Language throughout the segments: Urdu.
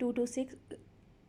226,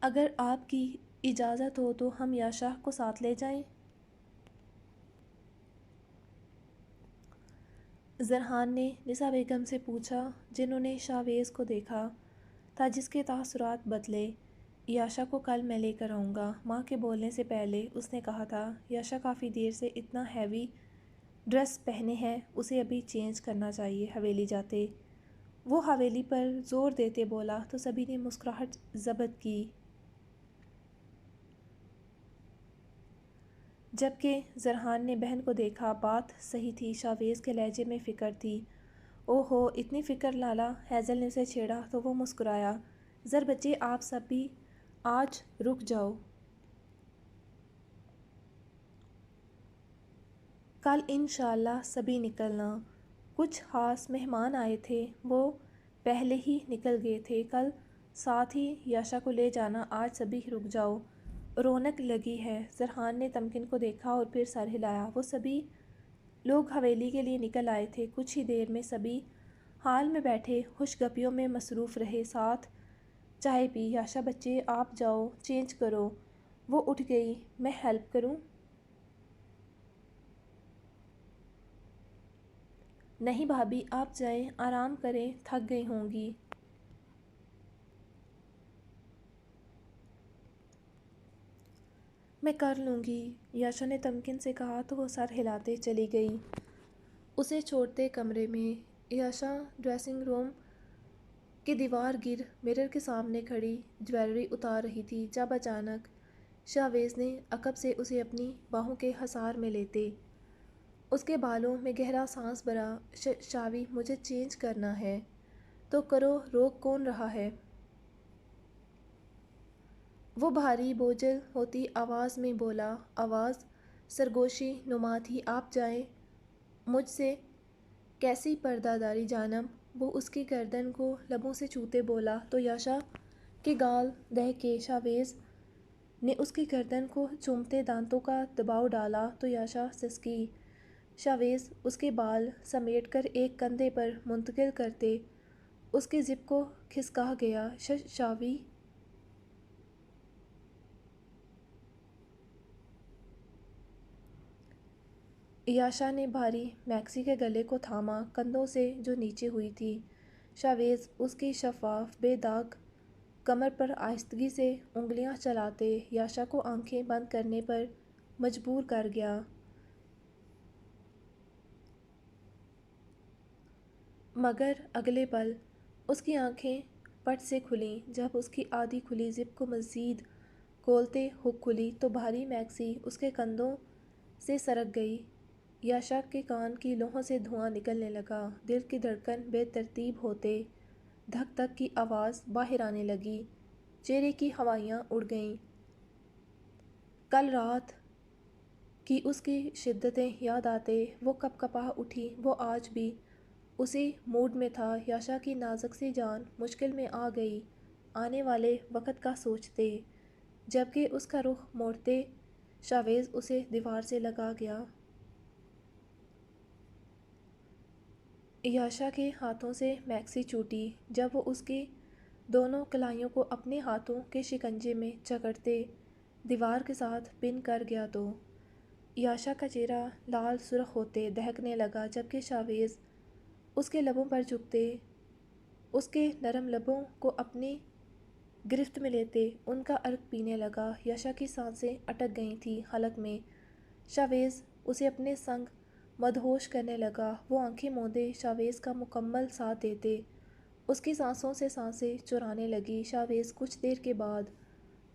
اگر آپ کی اجازت ہو تو ہم یاشا کو ساتھ لے جائیں؟ زرحان نے نسا بیگم سے پوچھا، جنہوں نے شاویز کو دیکھا تھا جس کے تاثرات بدلے۔ یاشا کو کل میں لے کر آؤں گا، ماں کے بولنے سے پہلے اس نے کہا تھا۔ یاشا کافی دیر سے اتنا ہیوی ڈریس پہنے ہے، اسے ابھی چینج کرنا چاہیے۔ حویلی جاتے وہ حویلی پر زور دیتے بولا تو سبھی نے مسکراہٹ ضبط کی، جبکہ زرحان نے بہن کو دیکھا۔ بات صحیح تھی، شاویز کے لہجے میں فکر تھی۔ او ہو، اتنی فکر لالا؟ ہیزل نے اسے چھیڑا تو وہ مسکرایا۔ زر بچے، آپ سب بھی آج رک جاؤ، کل انشاءاللہ سبھی نکلنا۔ کچھ خاص مہمان آئے تھے، وہ پہلے ہی نکل گئے تھے، کل ساتھ ہی یاشا کو لے جانا۔ آج سبھی رک جاؤ، رونق لگی ہے۔ زرحان نے تمکن کو دیکھا اور پھر سر ہلایا۔ وہ سبھی لوگ حویلی کے لیے نکل آئے تھے۔ کچھ ہی دیر میں سبھی ہال میں بیٹھے خوش گپیوں میں مصروف رہے، ساتھ چائے پی۔ یاشا بچے، آپ جاؤ چینج کرو۔ وہ اٹھ گئی، میں ہیلپ کروں؟ نہیں بھابھی، آپ جائیں، آرام کریں، تھک گئی ہوں گی۔ میں کر لوں گی، یاشا نے تمکن سے کہا تو وہ سر ہلاتے چلی گئی۔ اسے چھوڑتے کمرے میں یاشا ڈریسنگ روم کی دیوار گر مرر کے سامنے کھڑی جویلری اتار رہی تھی، جب اچانک شاویز نے عقب سے اسے اپنی باہوں کے حصار میں لیتے اس کے بالوں میں گہرا سانس بھرا۔ شاوی، مجھے چینج کرنا ہے تو کرو، روک کون رہا ہے؟ وہ بھاری بوجھل ہوتی آواز میں بولا، آواز سرگوشی نما تھی۔ آپ جائیں، مجھ سے کیسی پردہ داری جانم؟ وہ اس کی گردن کو لبوں سے چھوتے بولا تو یاشا کے گال دہکے۔ شاویز نے اس کی گردن کو چومتے دانتوں کا دباؤ ڈالا تو یاشا سسکی۔ شاویز اس کے بال سمیٹ کر ایک کندھے پر منتقل کرتے اس کی زپ کو کھسکا گیا۔ شاوی، یاشا نے بھاری میکسی کے گلے کو تھاما، کندھوں سے جو نیچے ہوئی تھی۔ شاویز اس کی شفاف بے داغ کمر پر آہستگی سے انگلیاں چلاتے یاشا کو آنکھیں بند کرنے پر مجبور کر گیا، مگر اگلے پل اس کی آنکھیں پٹ سے کھلیں۔ جب اس کی آدھی کھلی زپ کو مزید کھولتے ہک کھلی تو بھاری میکسی اس کے کندھوں سے سرک گئی۔ یاشا کے کان کی لوہوں سے دھواں نکلنے لگا، دل کی دھڑکن بے ترتیب ہوتے دھک دھک کی آواز باہر آنے لگی، چہرے کی ہوائیاں اڑ گئیں۔ کل رات کی اس کی شدتیں یاد آتے وہ کپ کپا اٹھی۔ وہ آج بھی اسی موڈ میں تھا۔ یاشا کی نازک سی جان مشکل میں آ گئی آنے والے وقت کا سوچتے، جبکہ اس کا رخ موڑتے شاویز اسے دیوار سے لگا گیا۔ یاشا کے ہاتھوں سے میکسی چھوٹی جب وہ اس کی دونوں کلائیوں کو اپنے ہاتھوں کے شکنجے میں جکڑتے دیوار کے ساتھ پن کر گیا تو یاشا کا چہرہ لال سرخ ہوتے دہکنے لگا، جبکہ شاویز اس کے لبوں پر جھکتے اس کے نرم لبوں کو اپنی گرفت میں لیتے ان کا عرق پینے لگا۔ یاشا کی سانسیں اٹک گئی تھیں حلق میں۔ شاویز اسے اپنے سنگ مدہوش کرنے لگا۔ وہ آنکھیں موندے شاویز کا مکمل ساتھ دیتے اس کی سانسوں سے سانسیں چرانے لگی۔ شاویز کچھ دیر کے بعد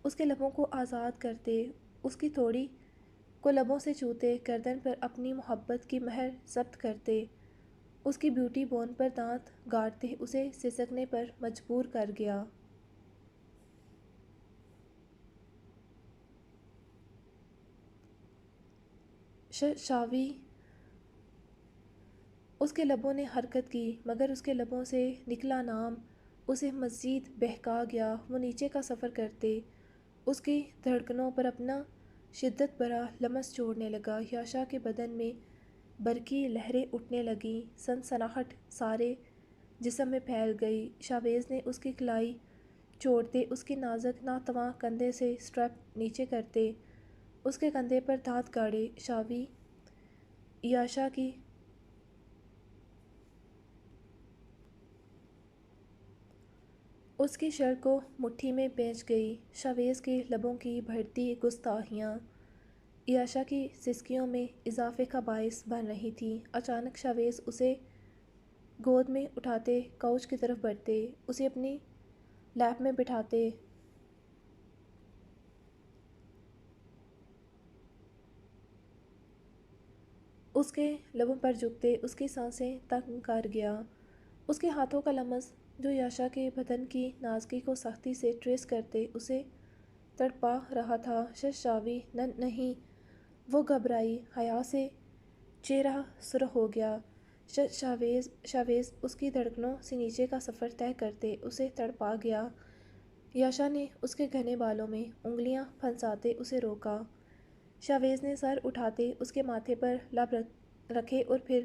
اس کے لبوں کو آزاد کرتے اس کی تھوڑی کو لبوں سے چھوتے گردن پر اپنی محبت کی مہر ضبط کرتے اس کی بیوٹی بون پر دانت گاڑتے اسے سسکنے پر مجبور کر گیا۔ شاوی، اس کے لبوں نے حرکت کی مگر اس کے لبوں سے نکلا نام اسے مزید بہکا گیا۔ وہ نیچے کا سفر کرتے اس کی دھڑکنوں پر اپنا شدت بھرا لمس چھوڑنے لگا۔ یاشا کے بدن میں برقی لہریں اٹھنے لگیں، سنسناہٹ سارے جسم میں پھیل گئی۔ شاویز نے اس کی کلائی چھوڑتے اس کی نازک ناتواں کندھے سے اسٹریپ نیچے کرتے اس کے کندھے پر دھات گاڑے شاوی یاشا کی اس کی شرٹ کو مٹھی میں پیچ گئی۔ شاویز کے لبوں کی بڑھتی گستاخیاں یاشا کی سسکیوں میں اضافے کا باعث بن رہی تھی۔ اچانک شاویز اسے گود میں اٹھاتے کاؤچ کی طرف بڑھتے، اسے اپنی لیپ میں بٹھاتے اس کے لبوں پر جھکتے اس کی سانسیں تنگ کر گیا۔ اس کے ہاتھوں کا لمس جو یاشا کے بدن کی نازکی کو سختی سے ٹریس کرتے اسے تڑپا رہا تھا۔ شاوی نہیں، وہ گھبرائی، حیا سے چہرہ سرخ ہو گیا۔ شاویز اس کی دھڑکنوں سے نیچے کا سفر طے کرتے اسے تڑپا گیا۔ یاشا نے اس کے گھنے بالوں میں انگلیاں پھنساتے اسے روکا۔ شاویز نے سر اٹھاتے اس کے ماتھے پر لب رکھے اور پھر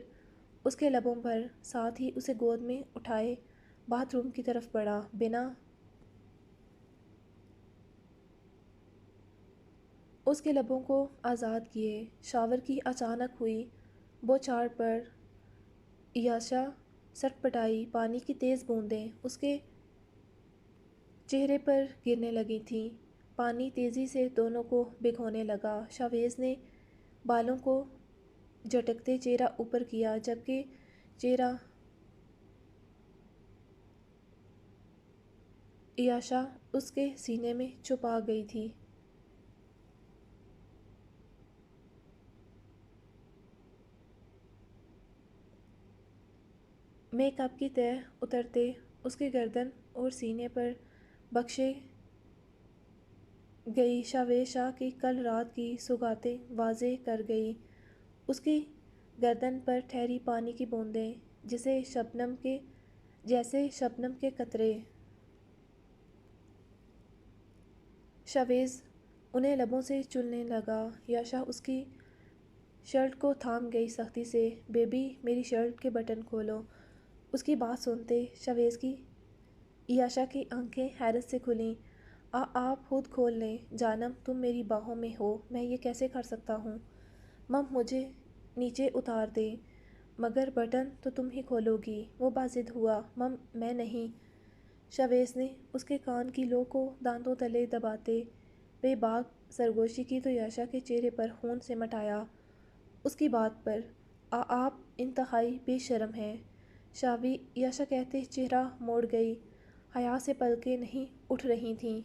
اس کے لبوں پر، ساتھ ہی اسے گود میں اٹھائے باتھ روم کی طرف بڑھا، بنا اس کے لبوں کو آزاد کیے۔ شاور کی اچانک ہوئی بوچھاڑ پر یاشا سٹ پٹائی، پانی کی تیز بوندیں اس کے چہرے پر گرنے لگی تھیں۔ پانی تیزی سے دونوں کو بھگونے لگا۔ شاویز نے بالوں کو جھٹکتے چہرہ اوپر کیا جبکہ چہرہ یاشا اس کے سینے میں چھپا گئی تھی۔ میک اپ کی تہ اترتے اس کے گردن اور سینے پر بخشے گئی۔ شاویز شاہ کی کل رات کی سوگاتیں واضح کر گئی، اس کی گردن پر ٹھہری پانی کی بوندیں جیسے شبنم کے قطرے۔ شاویز انہیں لبوں سے چلنے لگا۔ یاشا اس کی شرٹ کو تھام گئی سختی سے۔ بیبی، میری شرٹ کے بٹن کھولو۔ اس کی بات سنتے شاویز کی یاشا کی آنکھیں حیرت سے کھلیں۔ آپ خود کھول لیں جانم، تم میری باہوں میں ہو، میں یہ کیسے کر سکتا ہوں؟ مم مجھے نیچے اتار دیں۔ مگر بٹن تو تم ہی کھولو گی، وہ باضد ہوا۔ مم میں نہیں۔ شاویز نے اس کے کان کی لو کو دانتوں تلے دباتے بے باک سرگوشی کی تو یاشا کے چہرے پر خون سمٹ آیا اس کی بات پر۔ آپ انتہائی بے شرم ہیں شاوی، یاشا کہتے چہرہ موڑ گئی۔ حیا سے پلکیں نہیں اٹھ رہی تھیں۔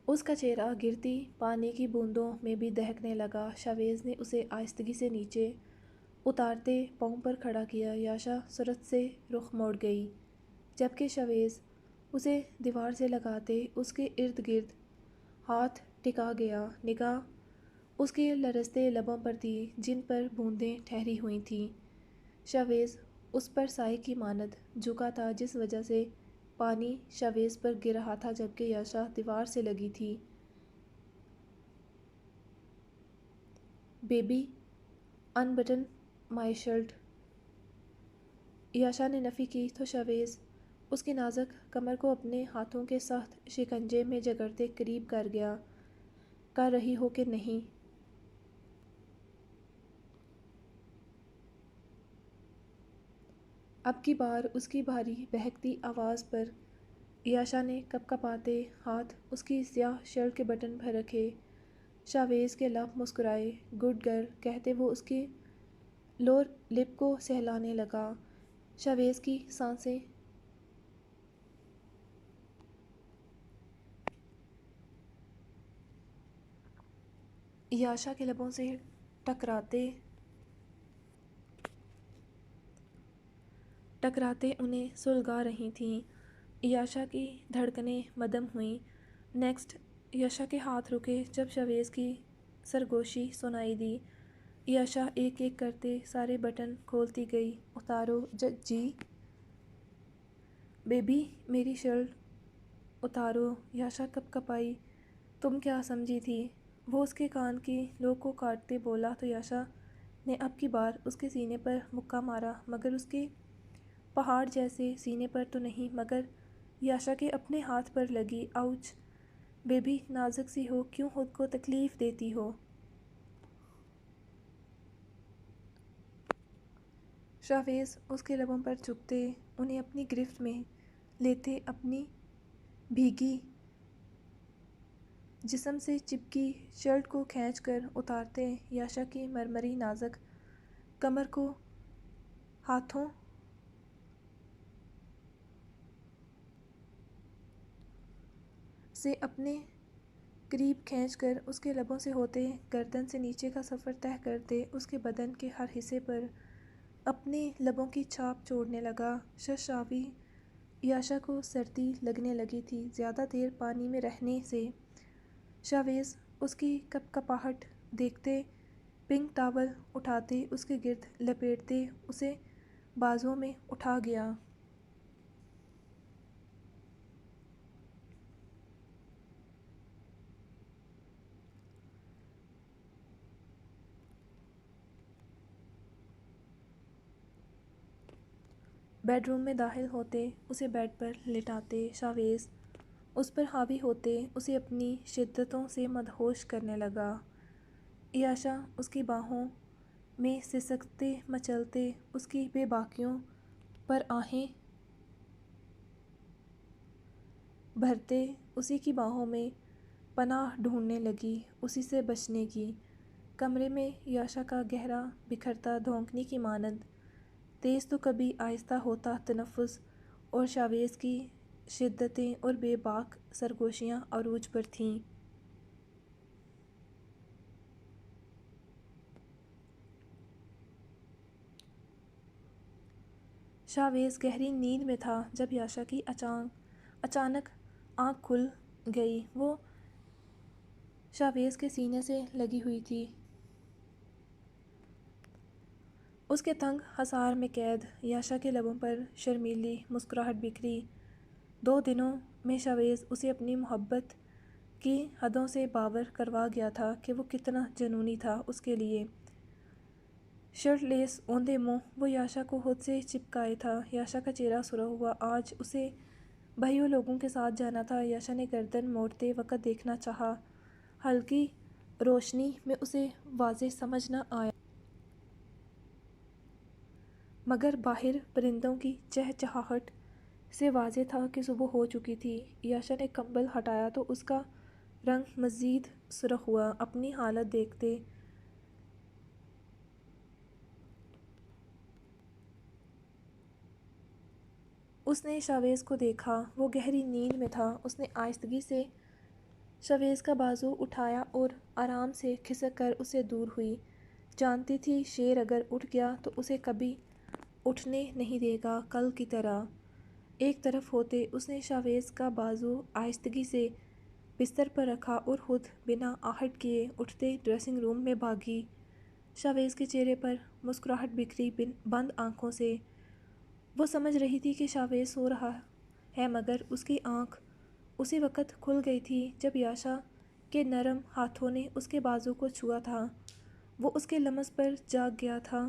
اس کا چہرہ گرتی پانی کی بوندوں میں بھی دہکنے لگا۔ شاویز نے اسے آہستگی سے نیچے اتارتے پاؤں پر کھڑا کیا۔ یاشا سرعت سے رخ موڑ گئی جبکہ شاویز اسے دیوار سے لگاتے اس کے ارد گرد ہاتھ ٹکا گیا۔ نگاہ اس کے لرزتے لبوں پر تھی جن پر بوندیں ٹھہری ہوئی تھیں۔ شاویز اس پر سائے کی مانند جھکا تھا جس وجہ سے پانی شاویز پر گر رہا تھا جبکہ یاشا دیوار سے لگی تھی۔ بیبی، ان بٹن مائی شرٹ۔ یاشا نے نفی کی تو شاویز اس کی نازک کمر کو اپنے ہاتھوں کے سخت شکنجے میں جکڑتے قریب کر گیا۔ کر رہی ہو کہ نہیں؟ اب کی بار اس کی بھاری بہکتی آواز پر یاشا نے کپ کپاتے ہاتھ اس کی سیاہ شرٹ کے بٹن پر رکھے۔ شاویز کے لب مسکرائے، گڈ گرل کہتے وہ اس کی لور لپ کو سہلانے لگا۔ شاویز کی سانسیں یاشا کے لبوں سے ٹکراتے انہیں سلگا رہی تھیں۔ یاشا کی دھڑکنیں مدھم ہوئیں۔ نیکسٹ۔ یاشا کے ہاتھ رکے جب شاویز کی سرگوشی سنائی دی۔ یاشا ایک ایک کرتے سارے بٹن کھولتی گئی۔ اتارو جی۔ بیبی، میری شرٹ اتارو۔ یاشا کپ کپائی۔ تم کیا سمجھی تھی؟ وہ اس کے کان کی لو کو کاٹتے بولا تو یاشا نے اب کی بار اس کے سینے پر مکہ مارا مگر اس کی پہاڑ جیسے سینے پر تو نہیں مگر یاشا کے اپنے ہاتھ پر لگی۔ آؤچ بیبی، نازک سی ہو، کیوں خود کو تکلیف دیتی ہو؟ شاویز اس کے لبوں پر چپتے، انہیں اپنی گرفت میں لیتے، اپنی بھیگی جسم سے چپکی شرٹ کو کھینچ کر اتارتے، یاشا کی مرمری نازک کمر کو ہاتھوں سے اپنے قریب کھینچ کر اس کے لبوں سے ہوتے گردن سے نیچے کا سفر طے کرتے، اس کے بدن کے ہر حصے پر اپنے لبوں کی چھاپ چھوڑنے لگا۔ ششاوی یاشا کو سردی لگنے لگی تھی زیادہ دیر پانی میں رہنے سے۔ شاویز اس کی کپکپاہٹ دیکھتے پنک ٹاول اٹھاتے اس کے گرد لپیٹتے اسے بازوؤں میں اٹھا گیا۔ بیڈ روم میں داخل ہوتے اسے بیڈ پر لٹاتے، شاویز اس پر حاوی ہوتے اسے اپنی شدتوں سے مدہوش کرنے لگا۔ یاشا اس کی باہوں میں سسکتے مچلتے اس کی بے باکیوں پر آہیں بھرتے اسی کی باہوں میں پناہ ڈھونڈنے لگی، اسی سے بچنے کی۔ کمرے میں یاشا کا گہرا بکھرتا دھونکنے کی مانند تیز تو کبھی آہستہ ہوتا تنفس، اور شاویز کی شدتیں اور بے باک سرگوشیاں عروج پر تھیں۔ شاویز گہری نیند میں تھا جب یاشا کی اچانک آنکھ کھل گئی۔ وہ شاویز کے سینے سے لگی ہوئی تھی، اس کے تنگ حصار میں قید۔ یاشا کے لبوں پر شرمیلی مسکراہٹ بکھری۔ 2 دنوں میں شاویز اسے اپنی محبت کی حدوں سے باور کروا گیا تھا کہ وہ کتنا جنونی تھا اس کے لیے۔ شرٹ لیس اوندھے منہ وہ یاشا کو خود سے چپکائے تھا۔ یاشا کا چہرہ سرخ ہوا۔ آج اسے بھائیوں لوگوں کے ساتھ جانا تھا۔ یاشا نے گردن موڑتے وقت دیکھنا چاہا، ہلکی روشنی میں اسے واضح سمجھ نہ آیا، مگر باہر پرندوں کی چہچہاہٹ سے واضح تھا کہ صبح ہو چکی تھی۔ یاشا نے کمبل ہٹایا تو اس کا رنگ مزید سرخ ہوا۔ اپنی حالت دیکھتے اس نے شاویز کو دیکھا، وہ گہری نیند میں تھا۔ اس نے آہستگی سے شاویز کا بازو اٹھایا اور آرام سے کھسک کر اسے دور ہوئی۔ جانتی تھی شیر اگر اٹھ گیا تو اسے کبھی اٹھنے نہیں دے گا کل کی طرح۔ ایک طرف ہوتے اس نے شاویز کا بازو آہستگی سے بستر پر رکھا اور خود بنا آہٹ کیے اٹھتے ڈریسنگ روم میں بھاگی۔ شاویز کے چہرے پر مسکراہٹ بکھری بند آنکھوں سے۔ وہ سمجھ رہی تھی کہ شاویز سو رہا ہے مگر اس کی آنکھ اسی وقت کھل گئی تھی جب یاشا کے نرم ہاتھوں نے اس کے بازو کو چھوا تھا۔ وہ اس کے لمس پر جاگ گیا تھا۔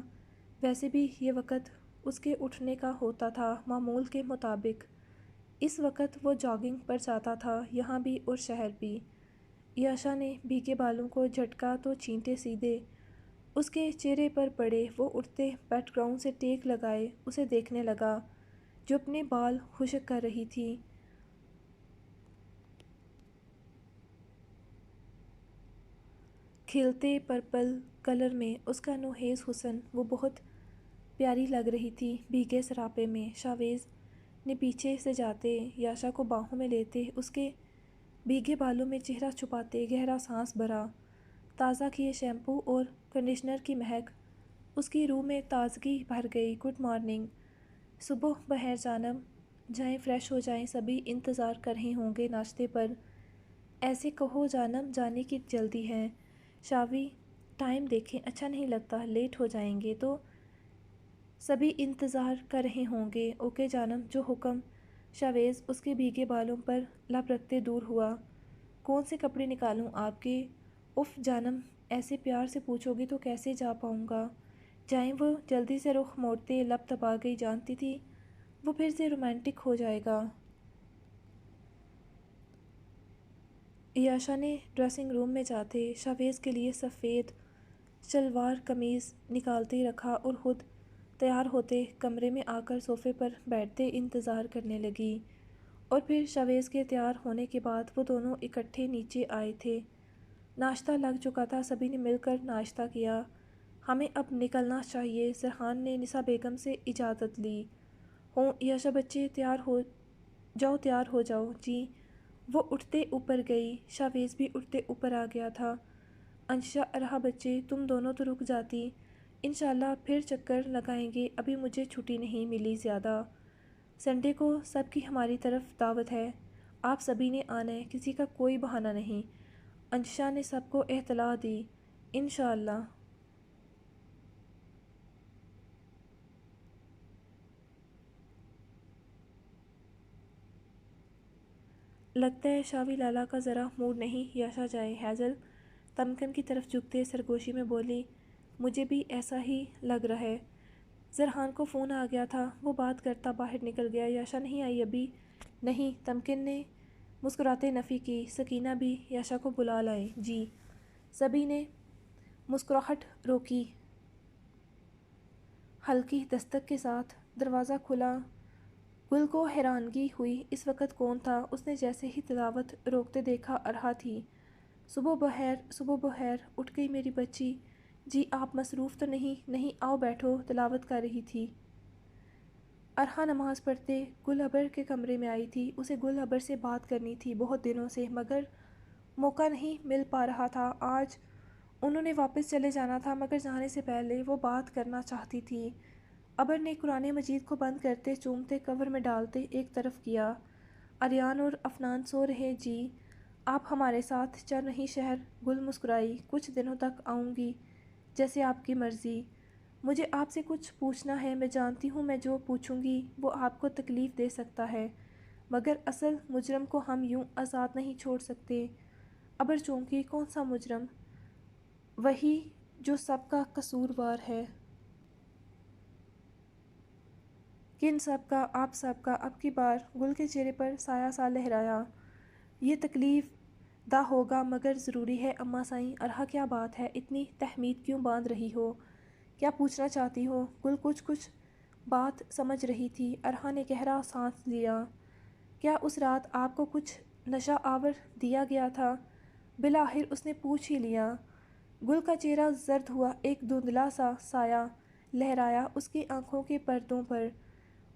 ویسے بھی یہ وقت اس کے اٹھنے کا ہوتا تھا معمول کے مطابق۔ اس وقت وہ جاگنگ پر جاتا تھا، یہاں بھی اور شہر بھی۔ یاشا نے بھیگے بالوں کو جھٹکا تو چینٹے سیدھے اس کے چہرے پر پڑے۔ وہ اٹھتے بیک گراؤنڈ سے ٹیک لگائے اسے دیکھنے لگا جو اپنے بال خشک کر رہی تھی۔ کھلتے پرپل کلر میں اس کا نوحیز حسن، وہ بہت پیاری لگ رہی تھی بھیگے سراپے میں۔ شاویز نے پیچھے سے جاتے یاشا کو باہوں میں لیتے اس کے بھیگے بالوں میں چہرہ چھپاتے گہرا سانس بھرا۔ تازہ کیے شیمپو اور کنڈیشنر کی مہک اس کی روح میں تازگی بھر گئی۔ گڈ مارننگ، صبح بخیر جانم، جائیں فریش ہو جائیں، سبھی انتظار کر رہے ہوں گے ناشتے پر۔ ایسے کہو جانم، جانے کی جلدی ہے؟ شاوی ٹائم دیکھیں، اچھا نہیں لگتا، لیٹ ہو جائیں گے تو۔ سبھی انتظار کر رہے ہوں گے، اوکے جانم، جو حکم۔ شاویز اس کے بھیگے بالوں پر لب رکھتے دور ہوا۔ کون سے کپڑے نکالوں آپ کے؟ اف جانم، ایسے پیار سے پوچھو گی تو کیسے جا پاؤں گا؟ جائیں۔ وہ جلدی سے رخ موڑتے لب دبا گئی۔ جانتی تھی وہ پھر سے رومانٹک ہو جائے گا۔ عیاشا نے ڈریسنگ روم میں جاتے شاویز کے لیے سفید شلوار قمیض نکالتے رکھا اور خود تیار ہوتے کمرے میں آ کر صوفے پر بیٹھتے انتظار کرنے لگی۔ اور پھر شاویز کے تیار ہونے کے بعد وہ دونوں اکٹھے نیچے آئے تھے۔ ناشتہ لگ چکا تھا، سبھی نے مل کر ناشتہ کیا۔ ہمیں اب نکلنا چاہیے، سرحان نے نسا بیگم سے اجازت لی۔ ہوں عیاشا بچے تیار ہو جاؤ جی۔ وہ اٹھتے اوپر گئی، شاویز بھی اٹھتے اوپر آ گیا تھا۔ انشا ارہا بچے تم دونوں تو رک جاتی، انشاءاللہ پھر چکر لگائیں گے، ابھی مجھے چھٹی نہیں ملی زیادہ۔ سنڈے کو سب کی ہماری طرف دعوت ہے، آپ سبھی نے آنا ہے، کسی کا کوئی بہانہ نہیں۔ انشا نے سب کو اطلاع دی۔ انشاءاللہ۔ لگتا ہے شاوی لالا کا ذرا موڈ نہیں، یاشا جائے۔ ہیزل تمکن کی طرف جھکتے سرگوشی میں بولی، مجھے بھی ایسا ہی لگ رہا ہے۔ زرحان کو فون آ گیا تھا، وہ بات کرتا باہر نکل گیا۔ یاشا نہیں آئی ابھی؟ نہیں، تمکن نے مسکراتے نفی کی۔ سکینہ بھی یاشا کو بلا لائیں جی۔ سبھی نے مسکراہٹ روکی۔ ہلکی دستک کے ساتھ دروازہ کھلا۔ گل کو حیرانگی ہوئی، اس وقت کون تھا؟ اس نے جیسے ہی تلاوت روکتے دیکھا ارہا تھی۔ صبح بخیر، صبح بخیر، اٹھ گئی میری بچی؟ جی آپ مصروف تو نہیں؟ نہیں آؤ بیٹھو، تلاوت کر رہی تھی۔ ارہا نماز پڑھتے گل ابر کے کمرے میں آئی تھی، اسے گل ابر سے بات کرنی تھی بہت دنوں سے، مگر موقع نہیں مل پا رہا تھا۔ آج انہوں نے واپس چلے جانا تھا، مگر جانے سے پہلے وہ بات کرنا چاہتی تھی۔ ابر نے قرآن مجید کو بند کرتے چومتے کور میں ڈالتے ایک طرف کیا۔ اریان اور افنان سو رہے جی، آپ ہمارے ساتھ چل رہی شہر؟ گل مسکرائی، کچھ دنوں تک آؤں گی، جیسے آپ کی مرضی۔ مجھے آپ سے کچھ پوچھنا ہے، میں جانتی ہوں میں جو پوچھوں گی وہ آپ کو تکلیف دے سکتا ہے، مگر اصل مجرم کو ہم یوں آزاد نہیں چھوڑ سکتے۔ ابر چونکی، کون سا مجرم؟ وہی جو سب کا قصوروار ہے۔ کن سب کا؟ آپ سب کا۔ اب کی بار گل کے چہرے پر سایہ سا لہرایا۔ یہ تکلیف دہ ہوگا مگر ضروری ہے اماں سائیں۔ ارہا کیا بات ہے، اتنی تحمید کیوں باندھ رہی ہو؟ کیا پوچھنا چاہتی ہو؟ گل کچھ بات سمجھ رہی تھی۔ ارہا نے گہرا سانس لیا۔ کیا اس رات آپ کو کچھ نشہ آور دیا گیا تھا؟ بالآخر اس نے پوچھ ہی لیا۔ گل کا چہرہ زرد ہوا، ایک دھندلا سا سایہ لہرایا اس کی آنکھوں کے پردوں پر۔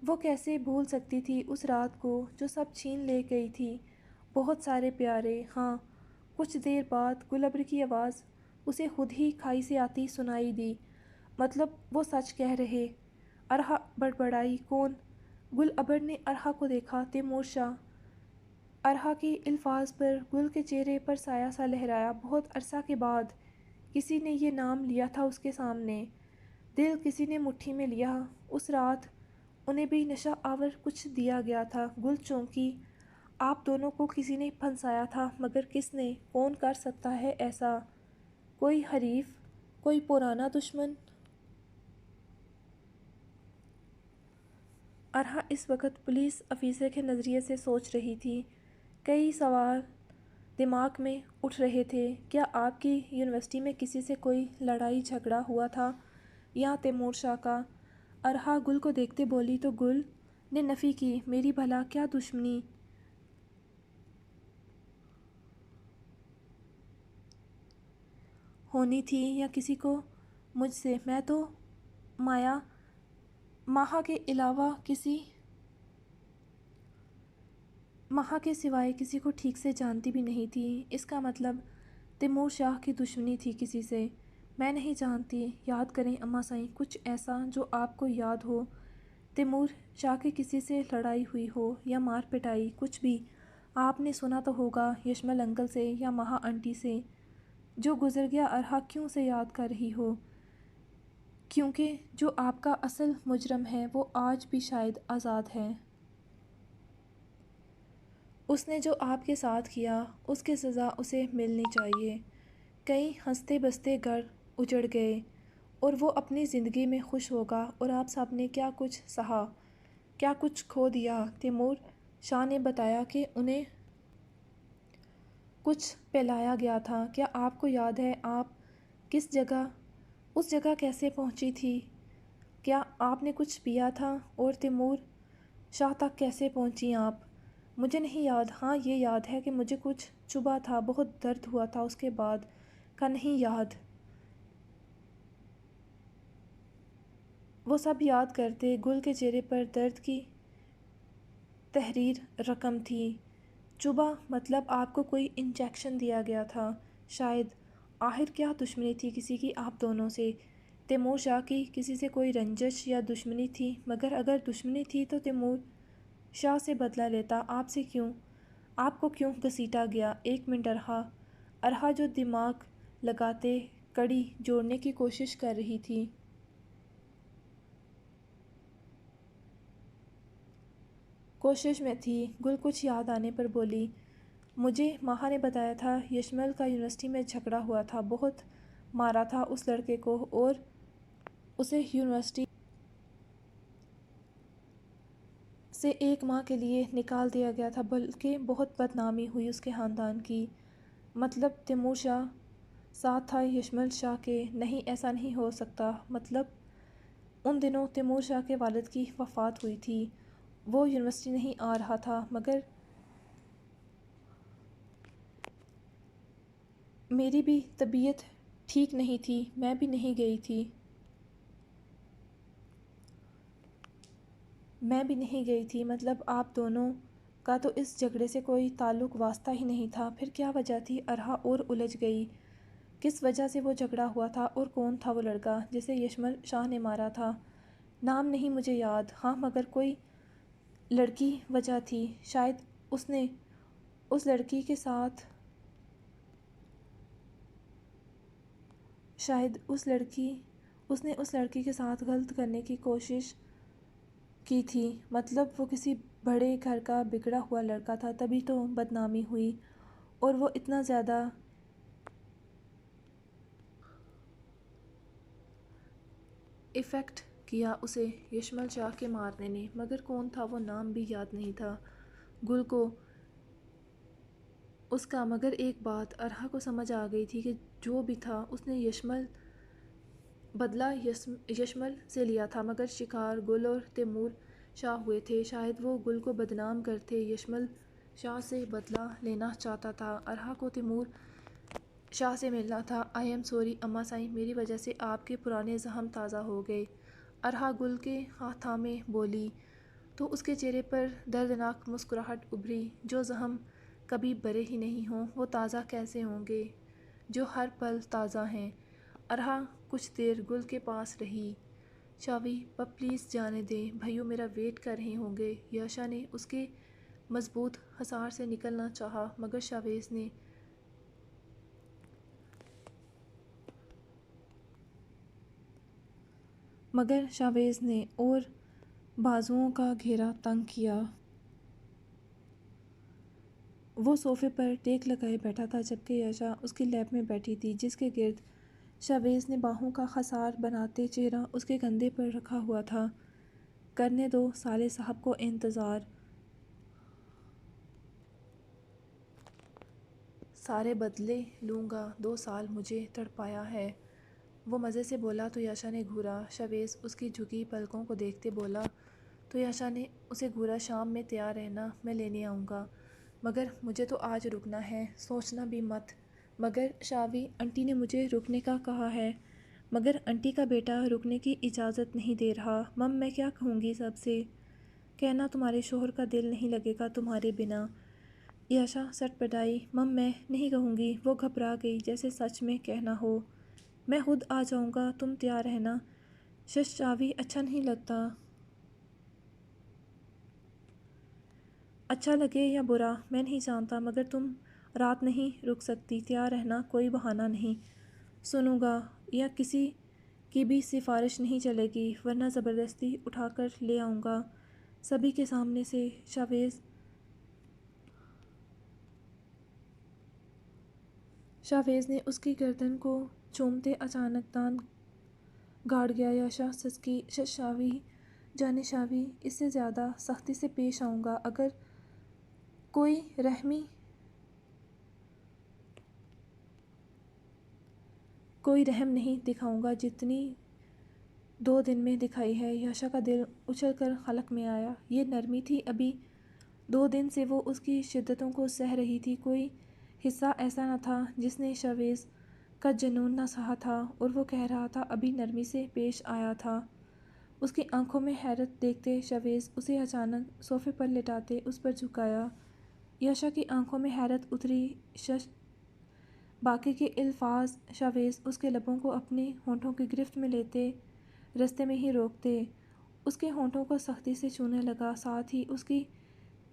وہ کیسے بھول سکتی تھی اس رات کو جو سب چھین لے گئی تھی، بہت سارے پیارے۔ ہاں، کچھ دیر بعد گل ابر کی آواز اسے خود ہی کھائی سے آتی سنائی دی، مطلب وہ سچ کہہ رہے۔ ارہا بڑبڑائی، کون؟ گل ابر نے ارہا کو دیکھا، تیمور شاہ۔ ارہا کے الفاظ پر گل کے چہرے پر سایہ سا لہرایا۔ بہت عرصہ کے بعد کسی نے یہ نام لیا تھا اس کے سامنے، دل کسی نے مٹھی میں لیا۔ اس رات انہیں بھی نشہ آور کچھ دیا گیا تھا۔ گل چونکی، آپ دونوں کو کسی نے پھنسایا تھا، مگر کس نے؟ کون کر سکتا ہے ایسا؟ کوئی حریف، کوئی پرانا دشمن؟ ارہا اس وقت پولیس افسر کے نظریے سے سوچ رہی تھی۔ کئی سوال دماغ میں اٹھ رہے تھے۔ کیا آپ کی یونیورسٹی میں کسی سے کوئی لڑائی جھگڑا ہوا تھا یا تیمور شاہ کا؟ ارہا گل کو دیکھتے بولی تو گل نے نفی کی۔ میری بھلا کیا دشمنی ہونی تھی یا کسی کو مجھ سے؟ میں تو ماہا کے سوائے کسی کو ٹھیک سے جانتی بھی نہیں تھی۔ اس کا مطلب تیمور شاہ کی دشمنی تھی کسی سے؟ میں نہیں جانتی۔ یاد کریں اماں سائیں، کچھ ایسا جو آپ کو یاد ہو۔ تیمور شاہ کی کسی سے لڑائی ہوئی ہو یا مار پٹائی، کچھ بھی آپ نے سنا تو ہوگا، یشمل انکل سے یا ماہا آنٹی سے۔ جو گزر گیا ارہا کیوں سے یاد کر رہی ہو؟ کیونکہ جو آپ کا اصل مجرم ہے وہ آج بھی شاید آزاد ہے۔ اس نے جو آپ کے ساتھ کیا اس کی سزا اسے ملنی چاہیے۔ کئی ہنستے بستے گھر اجڑ گئے اور وہ اپنی زندگی میں خوش ہوگا، اور آپ سب نے کیا کچھ سہا، کیا کچھ کھو دیا؟ تیمور شاہ نے بتایا کہ انہیں کچھ پلایا گیا تھا۔ کیا آپ کو یاد ہے آپ کس جگہ اس جگہ کیسے پہنچی تھی؟ کیا آپ نے کچھ پیا تھا؟ اور تیمور شاہ تک کیسے پہنچی آپ؟ مجھے نہیں یاد۔ ہاں یہ یاد ہے کہ مجھے کچھ چبھا تھا، بہت درد ہوا تھا اس کے بعد کا نہیں یاد۔ وہ سب یاد کرتے۔ گل کے چہرے پر درد کی تحریر رقم تھی۔ چبھا مطلب آپ کو کوئی انجیکشن دیا گیا تھا شاید۔ آخر کیا دشمنی تھی کسی کی آپ دونوں سے؟ تیمور شاہ کی کسی سے کوئی رنجش یا دشمنی تھی؟ مگر اگر دشمنی تھی تو تیمور شاہ سے بدلہ لیتا، آپ سے کیوں؟ آپ کو کیوں گھسیٹا گیا؟ ایک منٹ ارہا جو دماغ لگاتے کڑی جوڑنے کی کوشش کر رہی تھی۔ کوشش میں تھی۔ گل کچھ یاد آنے پر بولی، مجھے ماہا نے بتایا تھا یشمل کا یونیورسٹی میں جھگڑا ہوا تھا، بہت مارا تھا اس لڑکے کو اور اسے یونیورسٹی سے 1 ماہ کے لیے نکال دیا گیا تھا، بلکہ بہت بدنامی ہوئی اس کے خاندان کی۔ مطلب تیمور شاہ ساتھ تھا یشمل شاہ کے؟ نہیں ایسا نہیں ہو سکتا۔ مطلب ان دنوں تیمور شاہ کے والد کی وفات ہوئی تھی، وہ یونیورسٹی نہیں آ رہا تھا۔ مگر میری بھی طبیعت ٹھیک نہیں تھی، میں بھی نہیں گئی تھی۔ مطلب آپ دونوں کا تو اس جھگڑے سے کوئی تعلق واسطہ ہی نہیں تھا، پھر کیا وجہ تھی؟ ارہا اور الجھ گئی۔ کس وجہ سے وہ جھگڑا ہوا تھا اور کون تھا وہ لڑکا جسے یشمل شاہ نے مارا تھا؟ نام نہیں مجھے یاد۔ ہاں مگر کوئی لڑکی وجہ تھی، شاید اس نے اس لڑکی کے ساتھ غلط کرنے کی کوشش کی تھی۔ مطلب وہ کسی بڑے گھر کا بگڑا ہوا لڑکا تھا، تبھی تو بدنامی ہوئی اور وہ اتنا زیادہ افیکٹ کیا اسے یشمل شاہ کے مارنے نے۔ مگر کون تھا وہ؟ نام بھی یاد نہیں تھا گل کو اس کا۔ مگر ایک بات ارہا کو سمجھ آ گئی تھی کہ جو بھی تھا اس نے بدلہ یشمل سے لیا تھا، مگر شکار گل اور تیمور شاہ ہوئے تھے۔ شاید وہ گل کو بدنام کرتے یشمل شاہ سے بدلہ لینا چاہتا تھا۔ ارہا کو تیمور شاہ سے ملنا تھا۔ آئی ایم سوری اماں صاحب، میری وجہ سے آپ کے پرانے زخم تازہ ہو گئے۔ ارہا گل کے ہاتھ تھامے بولی تو اس کے چہرے پر دردناک مسکراہٹ ابھری۔ جو زخم کبھی بھرے ہی نہیں ہوں وہ تازہ کیسے ہوں گے جو ہر پل تازہ ہیں؟ ارہا کچھ دیر گل کے پاس رہی۔ شاوی پلیز جانے دیں، بھائیو میرا ویٹ کر رہے ہوں گے۔ یاشا نے اس کے مضبوط حصار سے نکلنا چاہا مگر شاویز نے اور بازوؤں کا گھیرا تنگ کیا۔ وہ صوفے پر ٹیک لگائے بیٹھا تھا جبکہ یاشا اس کی لیپ میں بیٹھی تھی جس کے گرد شاویز نے باہوں کا حصار بناتے چہرہ اس کے کندھے پر رکھا ہوا تھا۔ کرنے دو سالے صاحب کو انتظار، سارے بدلے لوں گا، 2 سال مجھے تڑپایا ہے۔ وہ مزے سے بولا تو یاشا نے گھورا۔ شاویز اس کی جھکی پلکوں کو دیکھتے بولا تو یاشا نے اسے گھورا، شام میں تیار رہنا، میں لینے آؤں گا۔ مگر مجھے تو آج رکنا ہے، سوچنا بھی مت۔ مگر شاوی انٹی نے مجھے رکنے کا کہا ہے۔ مگر انٹی کا بیٹا رکنے کی اجازت نہیں دے رہا۔ مم میں کیا کہوں گی سب سے؟ کہنا تمہارے شوہر کا دل نہیں لگے گا تمہارے بنا۔ یاشا سٹ پٹائی، مم میں نہیں کہوں گی۔ وہ گھبرا گئی جیسے سچ میں کہنا ہو۔ میں خود آ جاؤں گا، تم تیار رہنا۔ شاوی اچھا نہیں لگتا۔ اچھا لگے یا برا میں نہیں جانتا، مگر تم رات نہیں رک سکتی، تیار رہنا، کوئی بہانہ نہیں سنوں گا یا کسی کی بھی سفارش نہیں چلے گی، ورنہ زبردستی اٹھا کر لے آؤں گا سبھی کے سامنے سے۔ شاویز نے اس کی گردن کو چومتے اچانک دانت گاڑ گیا۔ یاشا سسکی، شاوی جانے شاوی، اس سے زیادہ سختی سے پیش آؤں گا اگر کوئی رحم نہیں دکھاؤں گا جتنی 2 دن میں دکھائی ہے۔ یاشا کا دل اچھل کر حلق میں آیا۔ یہ نرمی تھی، ابھی 2 دن سے وہ اس کی شدتوں کو سہ رہی تھی۔ کوئی حصہ ایسا نہ تھا جس نے شاویز کا جنون نہ سہا تھا، اور وہ کہہ رہا تھا ابھی نرمی سے پیش آیا تھا۔ اس کی آنکھوں میں حیرت دیکھتے شاویز اسے اچانک صوفے پر لٹاتے اس پر جھکایا۔ یاشا کی آنکھوں میں حیرت اتری، باقی کے الفاظ شاویز اس کے لبوں کو اپنے ہونٹوں کی گرفت میں لیتے رستے میں ہی روکتے، اس کے ہونٹوں کو سختی سے چھونے لگا، ساتھ ہی اس کی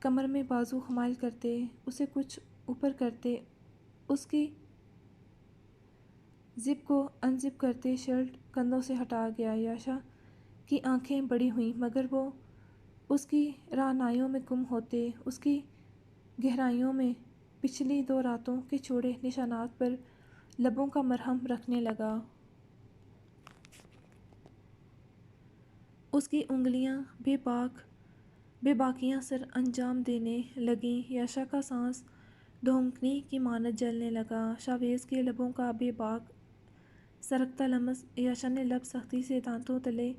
کمر میں بازو حمائل کرتے، اسے کچھ اوپر کرتے، اس کی زپ کو انزپ کرتے شرٹ کندھوں سے ہٹا گیا۔ یاشا کی آنکھیں بڑی ہوئیں، مگر وہ اس کی رعنائیوں میں گم ہوتے، اس کی گہرائیوں میں پچھلی 2 راتوں کے چوڑے نشانات پر لبوں کا مرہم رکھنے لگا۔ اس کی انگلیاں بے باکیاں سر انجام دینے لگیں۔ یاشا کا سانس دھونکنے کی مانند جلنے لگا۔ شاویز کے لبوں کا بے باک سرکتا لمس یاشا نے لب سختی سے دانتوں تلے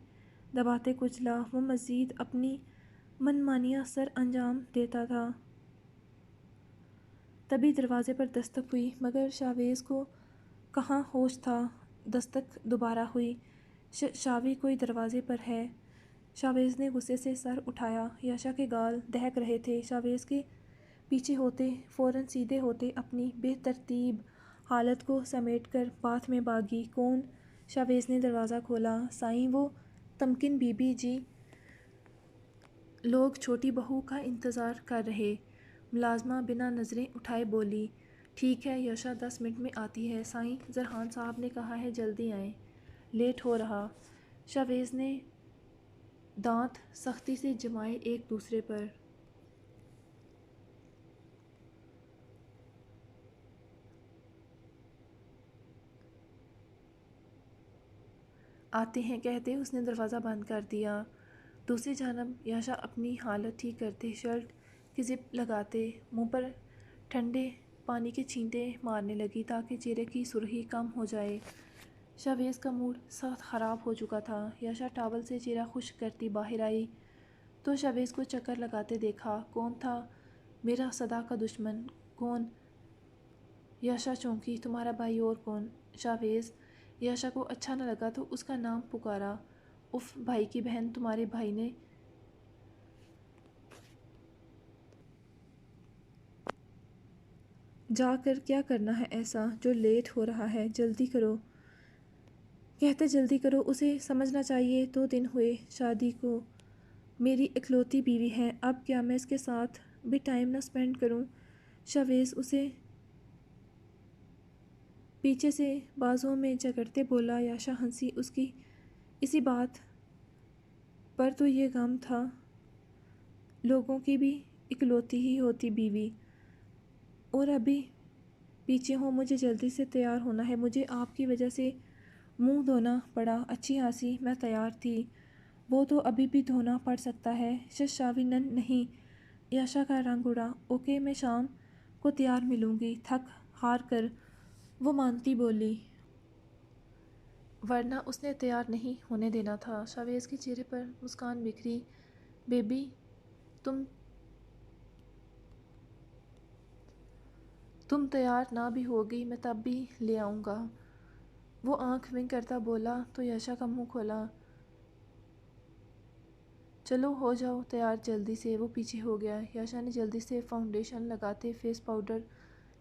دباتے کچلا۔ وہ مزید اپنی من مانیاں سر انجام دیتا تھا۔ تبھی دروازے پر دستک ہوئی، مگر شاویز کو کہاں ہوش تھا۔ دستک دوبارہ ہوئی۔ شاوی، کوئی دروازے پر ہے؟ شاویز نے غصے سے سر اٹھایا۔ یاشا کے گال دہک رہے تھے۔ شاویز کے پیچھے ہوتے فوراً سیدھے ہوتے اپنی بے ترتیب حالت کو سمیٹ کر باتھ میں بھاگی۔ کون؟ شاویز نے دروازہ کھولا۔ سائیں، وہ تمکن بی بی جی لوگ چھوٹی بہو کا انتظار کر رہے۔ ملازمہ بنا نظریں اٹھائے بولی۔ ٹھیک ہے، یاشا 10 منٹ میں آتی ہے۔ سائیں، زرحان صاحب نے کہا ہے جلدی آئیں، لیٹ ہو رہا۔ شاویز نے دانت سختی سے جمائے ایک دوسرے پر۔ آتے ہیں کہتے اس نے دروازہ بند کر دیا۔ دوسری جانب یاشا اپنی حالت ٹھیک کرتے، شرٹ کی زپ لگاتے، منہ پر ٹھنڈے پانی کے چھینٹے مارنے لگی تاکہ چہرے کی سرخی کم ہو جائے۔ شاویز کا موڈ سخت خراب ہو چکا تھا۔ یاشا ٹاول سے چہرہ خشک کرتی باہر آئی تو شاویز کو چکر لگاتے دیکھا۔ کون تھا؟ میرا صدا کا دشمن؟ کون؟ یاشا چونکی۔ تمہارا بھائی اور کون؟ شاویز۔ یاشا کو اچھا نہ لگا تو اس کا نام پکارا۔ اف، بھائی کی بہن، تمہارے بھائی نے جا کر کیا کرنا ہے ایسا جو لیٹ ہو رہا ہے؟ جلدی کرو کہتے، جلدی کرو، اسے سمجھنا چاہیے 2 دن ہوئے شادی کو، میری اکلوتی بیوی ہے، اب کیا میں اس کے ساتھ بھی ٹائم نہ سپینڈ کروں؟ شاویز اسے پیچھے سے بازوؤں میں جکڑتے بولا۔ یاشا ہنسی۔ اس کی اسی بات پر تو یہ غم تھا، لوگوں کی بھی اکلوتی ہی ہوتی بیوی، اور ابھی پیچھے ہوں، مجھے جلدی سے تیار ہونا ہے، مجھے آپ کی وجہ سے منہ دھونا پڑا۔ اچھی ہنسی، میں تیار تھی، وہ تو ابھی بھی دھونا پڑ سکتا ہے۔ شاوی، نہیں۔ یاشا کا رنگ اڑا۔ اوکے، میں شام کو تیار ملوں گی۔ تھک ہار کر وہ مانتی بولی، ورنہ اس نے تیار نہیں ہونے دینا تھا۔ شاویز کے چہرے پر مسکان بکھری۔ بیبی، تم تیار نہ بھی ہوگی میں تب بھی لے آؤں گا، وہ آنکھ ونک کرتا بولا تو یاشا کا منہ کھلا۔ چلو ہو جاؤ تیار جلدی سے۔ وہ پیچھے ہو گیا۔ یاشا نے جلدی سے فاؤنڈیشن لگاتے، فیس پاؤڈر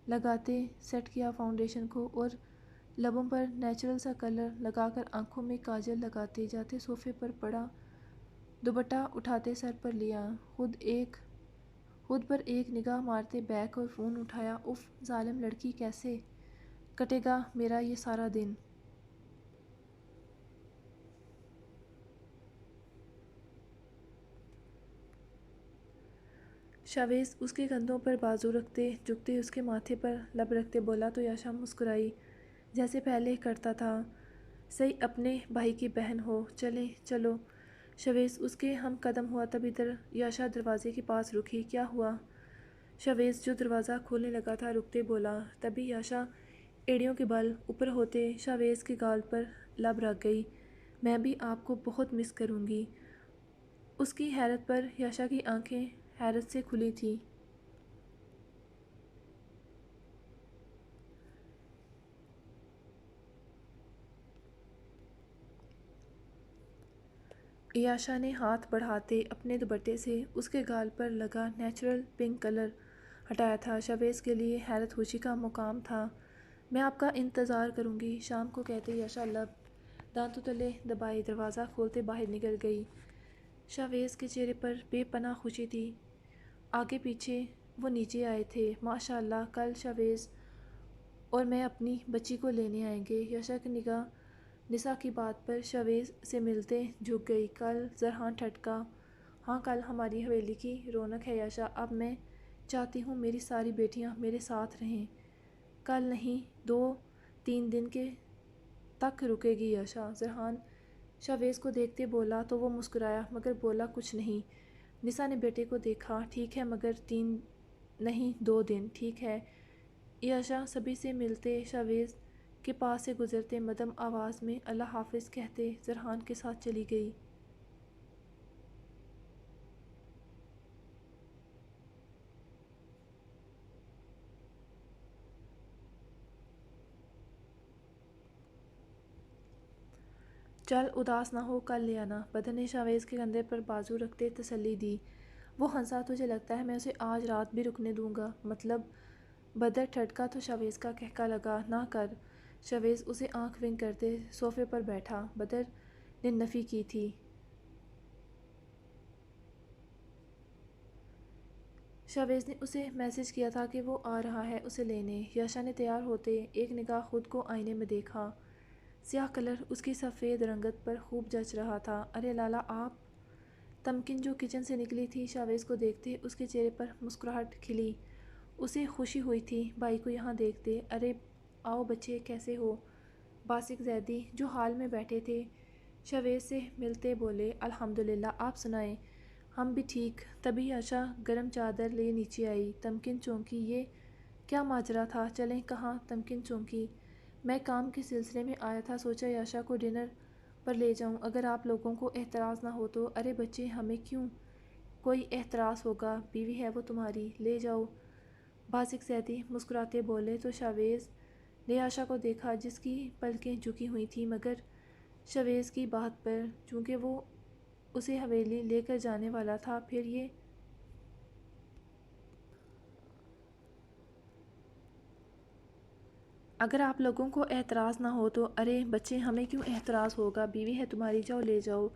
لگاتے سیٹ کیا فاؤنڈیشن کو، اور لبوں پر نیچرل سا کلر لگا کر آنکھوں میں کاجل لگاتے جاتے صوفے پر پڑا دوپٹہ اٹھاتے سر پر لیا، خود پر ایک نگاہ مارتے بیگ اور فون اٹھایا۔ اف، ظالم لڑکی، کیسے کٹے گا میرا یہ سارا دن؟ شاویز اس کے کندھوں پر بازو رکھتے، جھکتے اس کے ماتھے پر لب رکھتے بولا تو یاشا مسکرائی، جیسے پہلے کرتا تھا۔ صحیح اپنے بھائی کی بہن ہو، چلو۔ شویز اس کے ہم قدم ہوا تب ادھر یاشا دروازے کے پاس رکی۔ کیا ہوا؟ شویز جو دروازہ کھولنے لگا تھا رکتے بولا۔ تبھی یاشا ایڑیوں کے بل اوپر ہوتے شویز کے گال پر لب رکھ گئی۔ میں بھی آپ کو بہت مس کروں گی۔ اس کی حیرت پر یاشا کی آنکھیں حیرت سے کھلی تھیں۔ یاشا نے ہاتھ بڑھاتے اپنے دوپٹے سے اس کے گال پر لگا نیچرل پنک کلر ہٹایا تھا۔ شویز کے لیے حیرت ہوشی کا مقام تھا۔ میں آپ کا انتظار کروں گی، شام کو کہتے یاشا لب دانتوں تلے دبائے دروازہ کھولتے باہر نکل گئی۔ شویز کے چہرے پر بے پناہ خوشی تھی۔ آگے پیچھے وہ نیچے آئے تھے۔ ماشاء اللہ، کل شویز اور میں اپنی بچی کو لینے آئیں گے۔ یاشا کی نگاہ نسا کی بات پر شویز سے ملتے جھک گئی۔ کل زرحان ٹھٹکا۔ ہاں، کل ہماری حویلی کی رونق ہے یاشا۔ اب میں چاہتی ہوں میری ساری بیٹیاں میرے ساتھ رہیں۔ کل نہیں، 2-3 دن کے تک رکے گی یاشا۔ زرحان شویز کو دیکھتے بولا تو وہ مسکرایا مگر بولا کچھ نہیں۔ نسا نے بیٹے کو دیکھا۔ ٹھیک ہے، مگر 3 نہیں 2 دن، ٹھیک ہے۔ یاشا سبھی سے ملتے شویز کے پاس سے گزرتے مدھم آواز میں اللہ حافظ کہتے زرحان کے ساتھ چلی گئی۔ چل اداس نہ ہو، کل لے آنا۔ بدر نے شویز کے کندھے پر بازو رکھتے تسلی دی۔ وہ ہنسا، تجھے لگتا ہے میں اسے آج رات بھی رکنے دوں گا؟ مطلب؟ بدر ٹھٹکا تو شویز کا کہکا لگا۔ نہ کر۔ شویز اسے آنکھ ونک کرتے صوفے پر بیٹھا۔ بدر نے نفی کی تھی۔ شویز نے اسے میسج کیا تھا کہ وہ آ رہا ہے اسے لینے۔ یاشا نے تیار ہوتے ایک نگاہ خود کو آئینے میں دیکھا۔ سیاہ کلر اس کی سفید رنگت پر خوب جچ رہا تھا۔ ارے لالا آپ! تمکن جو کچن سے نکلی تھی شویز کو دیکھتے اس کے چہرے پر مسکراہٹ کھلی۔ اسے خوشی ہوئی تھی بھائی کو یہاں دیکھتے۔ ارے آؤ بچے، کیسے ہو؟ باسق زیدی جو حال میں بیٹھے تھے شویز سے ملتے بولے۔ الحمدللہ، آپ سنائیں؟ ہم بھی ٹھیک۔ تبھی یاشا گرم چادر لے نیچے آئی۔ تمکن چونکی، یہ کیا ماجرا تھا؟ چلیں کہاں؟ تمکن چونکی؟ میں کام کے سلسلے میں آیا تھا، سوچا یاشا کو ڈنر پر لے جاؤں، اگر آپ لوگوں کو اعتراض نہ ہو تو۔ ارے بچے، ہمیں کیوں کوئی اعتراض ہوگا، بیوی ہے وہ تمہاری، لے جاؤ، باسق زیدی مسکراتے بولے تو شویز نے یاشا کو دیکھا جس کی پلکیں جھکی ہوئی تھیں مگر شویز کی بات پر چونکہ وہ اسے حویلی لے کر جانے والا تھا پھر یہ اگر آپ لوگوں کو اعتراض نہ ہو تو۔ ارے بچے، ہمیں کیوں اعتراض ہوگا، بیوی ہے تمہاری، جاؤ لے جاؤ،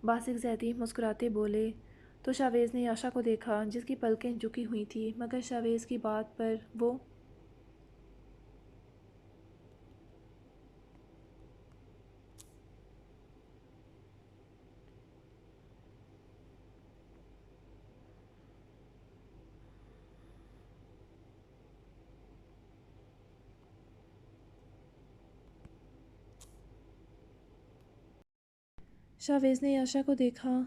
باسق زیدی مسکراتے بولے تو شویز نے یاشا کو دیکھا جس کی پلکیں جھکی ہوئی تھیں مگر شویز کی بات پر وہ شویز نے یاشا کو دیکھا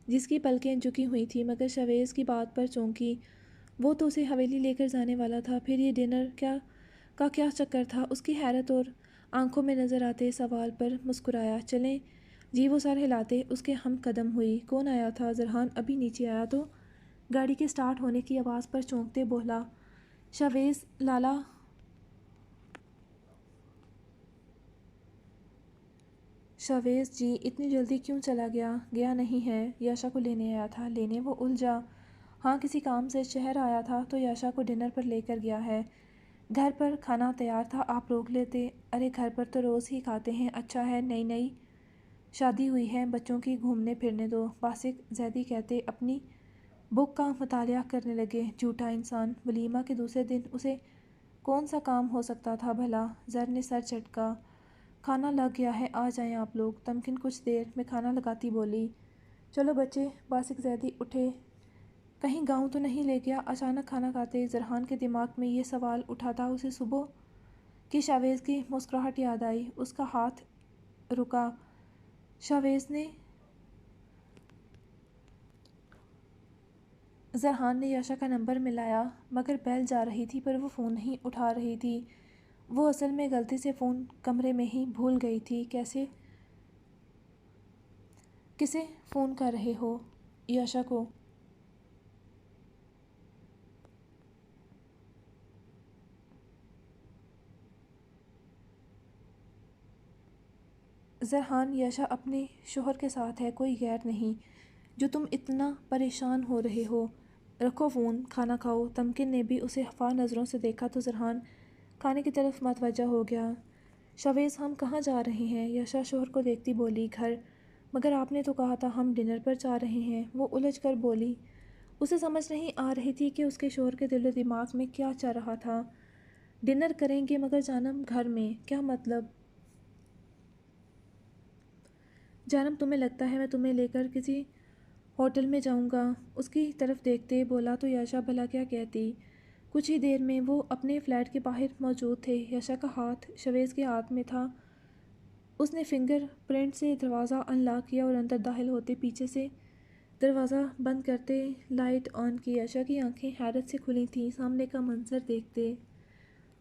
جس کی پلکیں جھکی ہوئی تھیں مگر شویز کی بات پر چونکی۔ وہ تو اسے حویلی لے کر جانے والا تھا پھر یہ ڈنر کیا چکر تھا؟ اس کی حیرت اور آنکھوں میں نظر آتے سوال پر مسکرایا۔ چلیں جی، وہ سر ہلاتے اس کے ہم قدم ہوئی۔ کون آیا تھا؟ زرحان ابھی نیچے آیا تو گاڑی کے سٹارٹ ہونے کی آواز پر چونکتے بولا۔ شویز لالا شویز جی، اتنی جلدی کیوں چلا گیا؟ گیا نہیں ہے، یاشا کو لینے آیا تھا۔ لینے؟ وہ الجھا۔ ہاں، کسی کام سے شہر آیا تھا تو یاشا کو ڈنر پر لے کر گیا ہے۔ گھر پر کھانا تیار تھا، آپ روک لیتے۔ ارے گھر پر تو روز ہی کھاتے ہیں، اچھا ہے نئی شادی ہوئی ہے، بچوں کی گھومنے پھرنے دو، باسق زیدی کہتے اپنی بک کا مطالعہ کرنے لگے۔ جھوٹا انسان، ولیمہ کے دوسرے دن اسے کون سا کام ہو سکتا تھا بھلا؟ زر نے سر جھٹکا۔ کھانا لگ گیا ہے، آ جائیں آپ لوگ۔ تمکن کچھ دیر میں کھانا لگاتی بولی۔ چلو بچے، باسق زیدی اٹھے۔ کہیں گاؤں تو نہیں لے گیا؟ اچانک کھانا کھاتے زرحان کے دماغ میں یہ سوال اٹھا تھا اسے صبح کی شویز کی مسکراہٹ یاد آئی۔ اس کا ہاتھ رکا۔ شاویز نے زرحان نے یاشا کا نمبر ملایا مگر بیل جا رہی تھی پر وہ فون نہیں اٹھا رہی تھی۔ وہ اصل میں غلطی سے فون کمرے میں ہی بھول گئی تھی۔ کسے فون کر رہے ہو؟ یاشا کو۔ زرحان، یاشا اپنے شوہر کے ساتھ ہے، کوئی غیر نہیں جو تم اتنا پریشان ہو رہے ہو۔ رکھو فون، کھانا کھاؤ۔ تمکن نے بھی اسے خفا نظروں سے دیکھا تو زرحان کھانے کی طرف متوجہ ہو گیا۔ شاویز، ہم کہاں جا رہے ہیں؟ یاشا شوہر کو دیکھتی بولی۔ گھر۔ مگر آپ نے تو کہا تھا ہم ڈنر پر جا رہے ہیں، وہ الجھ کر بولی۔ اسے سمجھ نہیں آ رہی تھی کہ اس کے شوہر کے دل و دماغ میں کیا چل رہا تھا۔ ڈنر کریں گے مگر جانم گھر میں؟ کیا مطلب؟ جانم، تمہیں لگتا ہے میں تمہیں لے کر کسی ہوٹل میں جاؤں گا؟ اس کی طرف دیکھتے بولا تو یاشا بھلا کیا کہتی۔ کچھ ہی دیر میں وہ اپنے فلیٹ کے باہر موجود تھے۔ یاشا کا ہاتھ شاویز کے ہاتھ میں تھا۔ اس نے فنگر پرنٹ سے دروازہ ان لاک کیا اور اندر داخل ہوتے پیچھے سے دروازہ بند کرتے لائٹ آن کی۔ یاشا کی آنکھیں حیرت سے کھلی تھیں سامنے کا منظر دیکھتے۔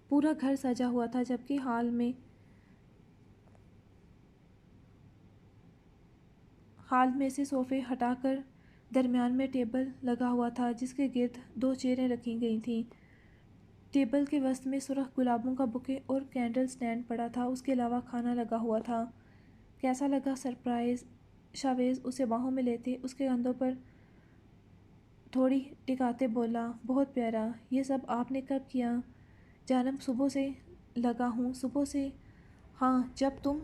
پورا گھر سجا ہوا تھا جبکہ ہال میں سے صوفے ہٹا کر درمیان میں ٹیبل لگا ہوا تھا جس کے گرد 2 چیئریں رکھی گئی تھیں۔ ٹیبل کے وسط میں سرخ گلابوں کا بوکے اور کینڈل سٹینڈ پڑا تھا۔ اس کے علاوہ کھانا لگا ہوا تھا۔ کیسا لگا سرپرائز؟ شاویز اسے باہوں میں لیتے اس کے کندھوں پر تھوڑی ٹکاتے بولا۔ بہت پیارا۔ یہ سب آپ نے کب کیا؟ جانم، صبح سے لگا ہوں۔ صبح سے؟ ہاں، جب تم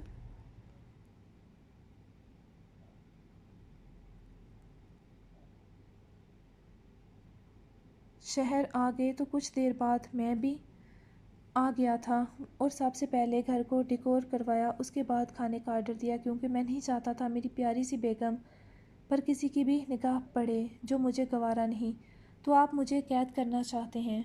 شہر آ گئے تو کچھ دیر بعد میں بھی آ گیا تھا اور سب سے پہلے گھر کو ڈیکور کروایا، اس کے بعد کھانے کا آرڈر دیا کیونکہ میں نہیں چاہتا تھا میری پیاری سی بیگم پر کسی کی بھی نگاہ پڑے جو مجھے گوارا نہیں۔ تو آپ مجھے قید کرنا چاہتے ہیں؟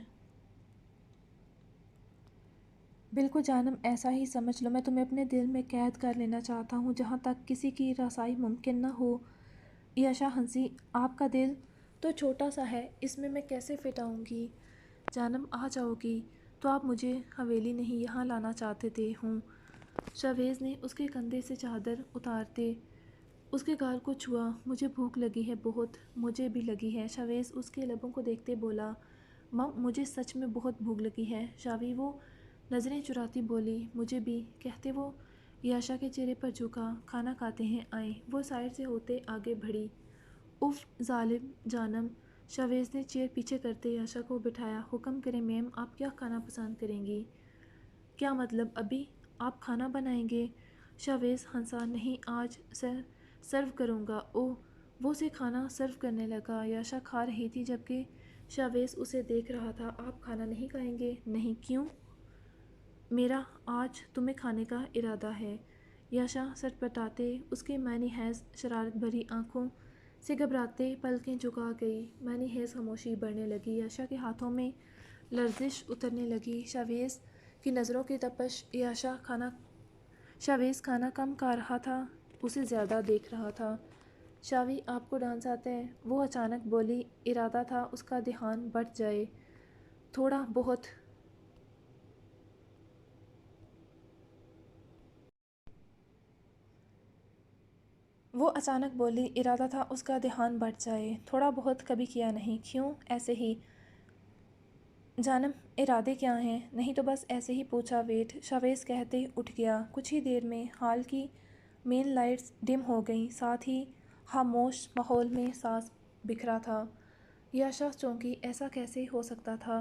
بالکل جانم، ایسا ہی سمجھ لو۔ میں تمہیں اپنے دل میں قید کر لینا چاہتا ہوں جہاں تک کسی کی رسائی ممکن نہ ہو۔ یاشا ہنسی۔ آپ کا دل تو چھوٹا سا ہے، اس میں کیسے فٹ آؤں گی؟ جانم، آ جاؤ گی تو آپ مجھے حویلی نہیں یہاں لانا چاہتے تھے ہوں؟ شاویز نے اس کے کندھے سے چادر اتارتے اس کے گال کو چھوا۔ مجھے بھوک لگی ہے بہت۔ مجھے بھی لگی ہے۔ شاویز اس کے لبوں کو دیکھتے بولا۔ مم، مجھے سچ میں بہت بھوک لگی ہے شاوی، وہ نظریں چراتی بولی۔ مجھے بھی، کہتے وہ یاشا کے چہرے پر جھکا۔ کھانا کھاتے ہیں، آئیں۔ وہ سائڈ سے ہوتے آگے بڑھی۔ اف ظالم جانم۔ شاویز نے چیئر پیچھے کرتے یاشا کو بٹھایا۔ حکم کریں میم، آپ کیا کھانا پسند کریں گی؟ کیا مطلب؟ ابھی آپ کھانا بنائیں گے؟ شاویز ہنسا۔ نہیں، آج سرو کروں گا۔ اوہ، وہ اسے کھانا سرو کرنے لگا۔ یاشا کھا رہی تھی جبکہ شاویز اسے دیکھ رہا تھا۔ آپ کھانا نہیں کھائیں گے؟ نہیں، کیوں؟ میرا آج تمہیں کھانے کا ارادہ ہے۔ یاشا سٹپٹاتے اس کے معنی خیز شرارت بھری آنکھوں سے گھبراتے پلکیں جھکا گئی۔ معنی خیز خاموشی بڑھنے لگی۔ یاشا کے ہاتھوں میں لرزش اترنے لگی۔ شاویز کی نظروں کی تپش۔ شاویز کھانا کم کھا رہا تھا، اسے زیادہ دیکھ رہا تھا۔ شاوی، آپ کو ڈانس آتا ہے؟ وہ اچانک بولی۔ ارادہ تھا اس کا دھیان بٹ جائے۔ تھوڑا بہت۔ وہ اچانک بولی۔ ارادہ تھا اس کا دھیان بٹ جائے۔ تھوڑا بہت کبھی کیا نہیں۔ کیوں؟ ایسے ہی۔ جانم، ارادے کیا ہیں؟ نہیں تو بس ایسے ہی پوچھا۔ ویٹ، شاویز کہتے اٹھ گیا۔ کچھ ہی دیر میں ہال کی مین لائٹس ڈم ہو گئیں، ساتھ ہی خاموش ماحول میں سانس بکھرا تھا۔ یاشا چونکی۔ ایسا کیسے ہو سکتا تھا؟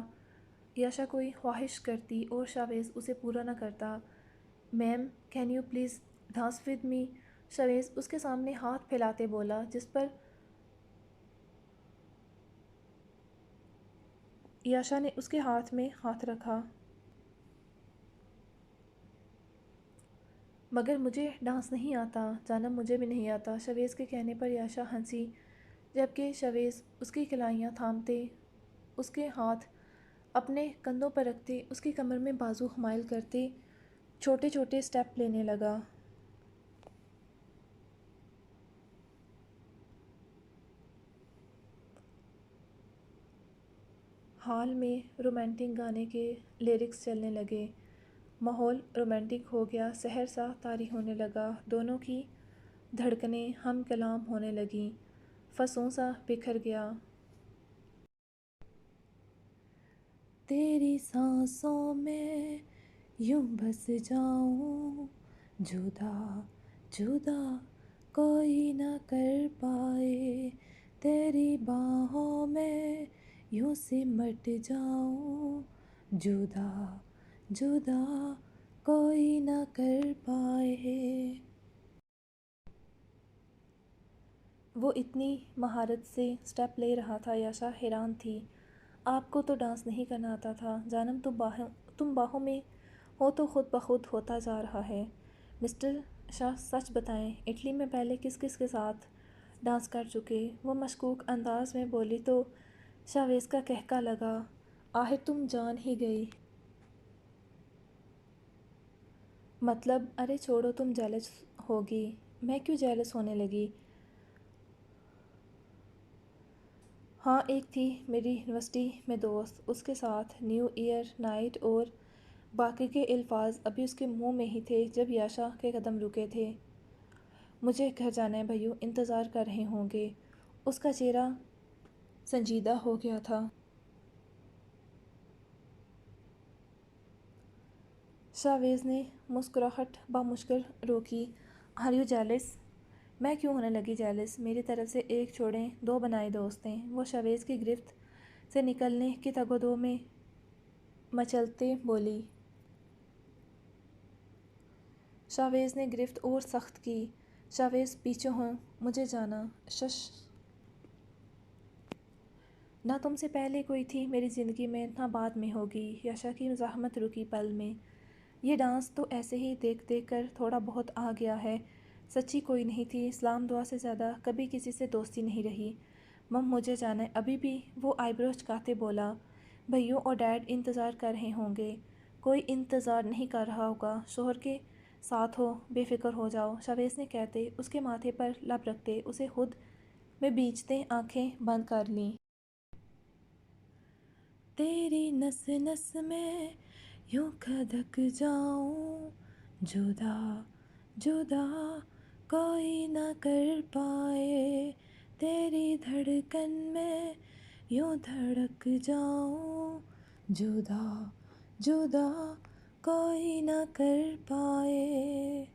یاشا کوئی خواہش کرتی اور شاویز اسے پورا نہ کرتا۔ Ma'am, can you please dance with me? Shaviz اس کے سامنے ہاتھ پھیلاتے بولا، جس پر یاشا نے اس کے ہاتھ میں ہاتھ رکھا۔ مگر مجھے ڈانس نہیں آتا۔ جانم، مجھے بھی نہیں آتا۔ شاویز کے کہنے پر یاشا ہنسی جبکہ شاویز اس کی کلائیاں تھامتے اس کے ہاتھ اپنے کندھوں پر رکھتے اس کی کمر میں بازو حمائل کرتے چھوٹے چھوٹے سٹیپ لینے لگا۔ ہال میں رومانٹک گانے کے لیرکس چلنے لگے، ماحول رومانٹک ہو گیا، سحر سا طاری ہونے لگا، دونوں کی دھڑکنیں ہم کلام ہونے لگیں، فسوں سا بکھر گیا۔ تیری سانسوں میں یوں بس جاؤں، جدا جدا کوئی نہ کر پائے، تیری باہوں میں یوں سمٹ جاؤں، جدا جدا کوئی نہ کر پائے۔ وہ اتنی مہارت سے اسٹیپ لے رہا تھا، یاشا حیران تھی۔ آپ کو تو ڈانس نہیں کرنا آتا تھا جانم، تم باہوں میں ہو تو خود بخود ہوتا جا رہا ہے۔ مسٹر شاہ سچ بتائیں، اٹلی میں پہلے کس کس کے ساتھ ڈانس کر چکے؟ وہ مشکوک انداز میں بولی تو شاویز کا کہکا لگا، آخر تم جان ہی گئی۔ مطلب؟ ارے چھوڑو، تم جیلس ہوگی۔ میں کیوں جیلس ہونے لگی؟ ہاں، ایک تھی میری یونیورسٹی میں دوست، اس کے ساتھ نیو ایئر نائٹ اور باقی کے الفاظ ابھی اس کے منہ میں ہی تھے جب یاشا کے قدم رکے تھے۔ مجھے گھر جانا ہے بھائیو، انتظار کر رہے ہوں گے۔ اس کا چہرہ سنجیدہ ہو گیا تھا۔ شاویز نے مسکراہٹ بامشکل روکی۔ Are you jealous? میں کیوں ہونے لگی جیلس؟ میری طرف سے ایک چھوڑیں، دو بنائے دوست ہیں۔ وہ شاویز کی گرفت سے نکلنے کی تگ و دو میں مچلتے بولی۔ شاویز نے گرفت اور سخت کی۔ شاویز پیچھے ہوں، مجھے جانا۔ شش۔ نہ تم سے پہلے کوئی تھی میری زندگی میں، نہ بعد میں ہوگی۔ یاشا کی مزاحمت رکی پل میں۔ یہ ڈانس تو ایسے ہی دیکھ دیکھ کر تھوڑا بہت آ گیا ہے، سچی کوئی نہیں تھی۔ سلام دعا سے زیادہ کبھی کسی سے دوستی نہیں رہی۔ مم مجھے جانا ہے ابھی بھی۔ وہ آئی برو چکاتے بولا۔ بھائیوں اور ڈیڈ انتظار کر رہے ہوں گے۔ کوئی انتظار نہیں کر رہا ہوگا، شوہر کے ساتھ ہو، بے فکر ہو جاؤ، شاویز نے کہتے اس کے ماتھے پر لب رکھتے اسے خود میں بیچتے آنکھیں بند کر لیں۔ تیری نس نس میں یوں کھدک جاؤں، جدا جدا کوئی نہ کر پائے، تیری دھڑکن میں یوں دھڑک جاؤں، جدا جدا کوئی نہ کر پائے۔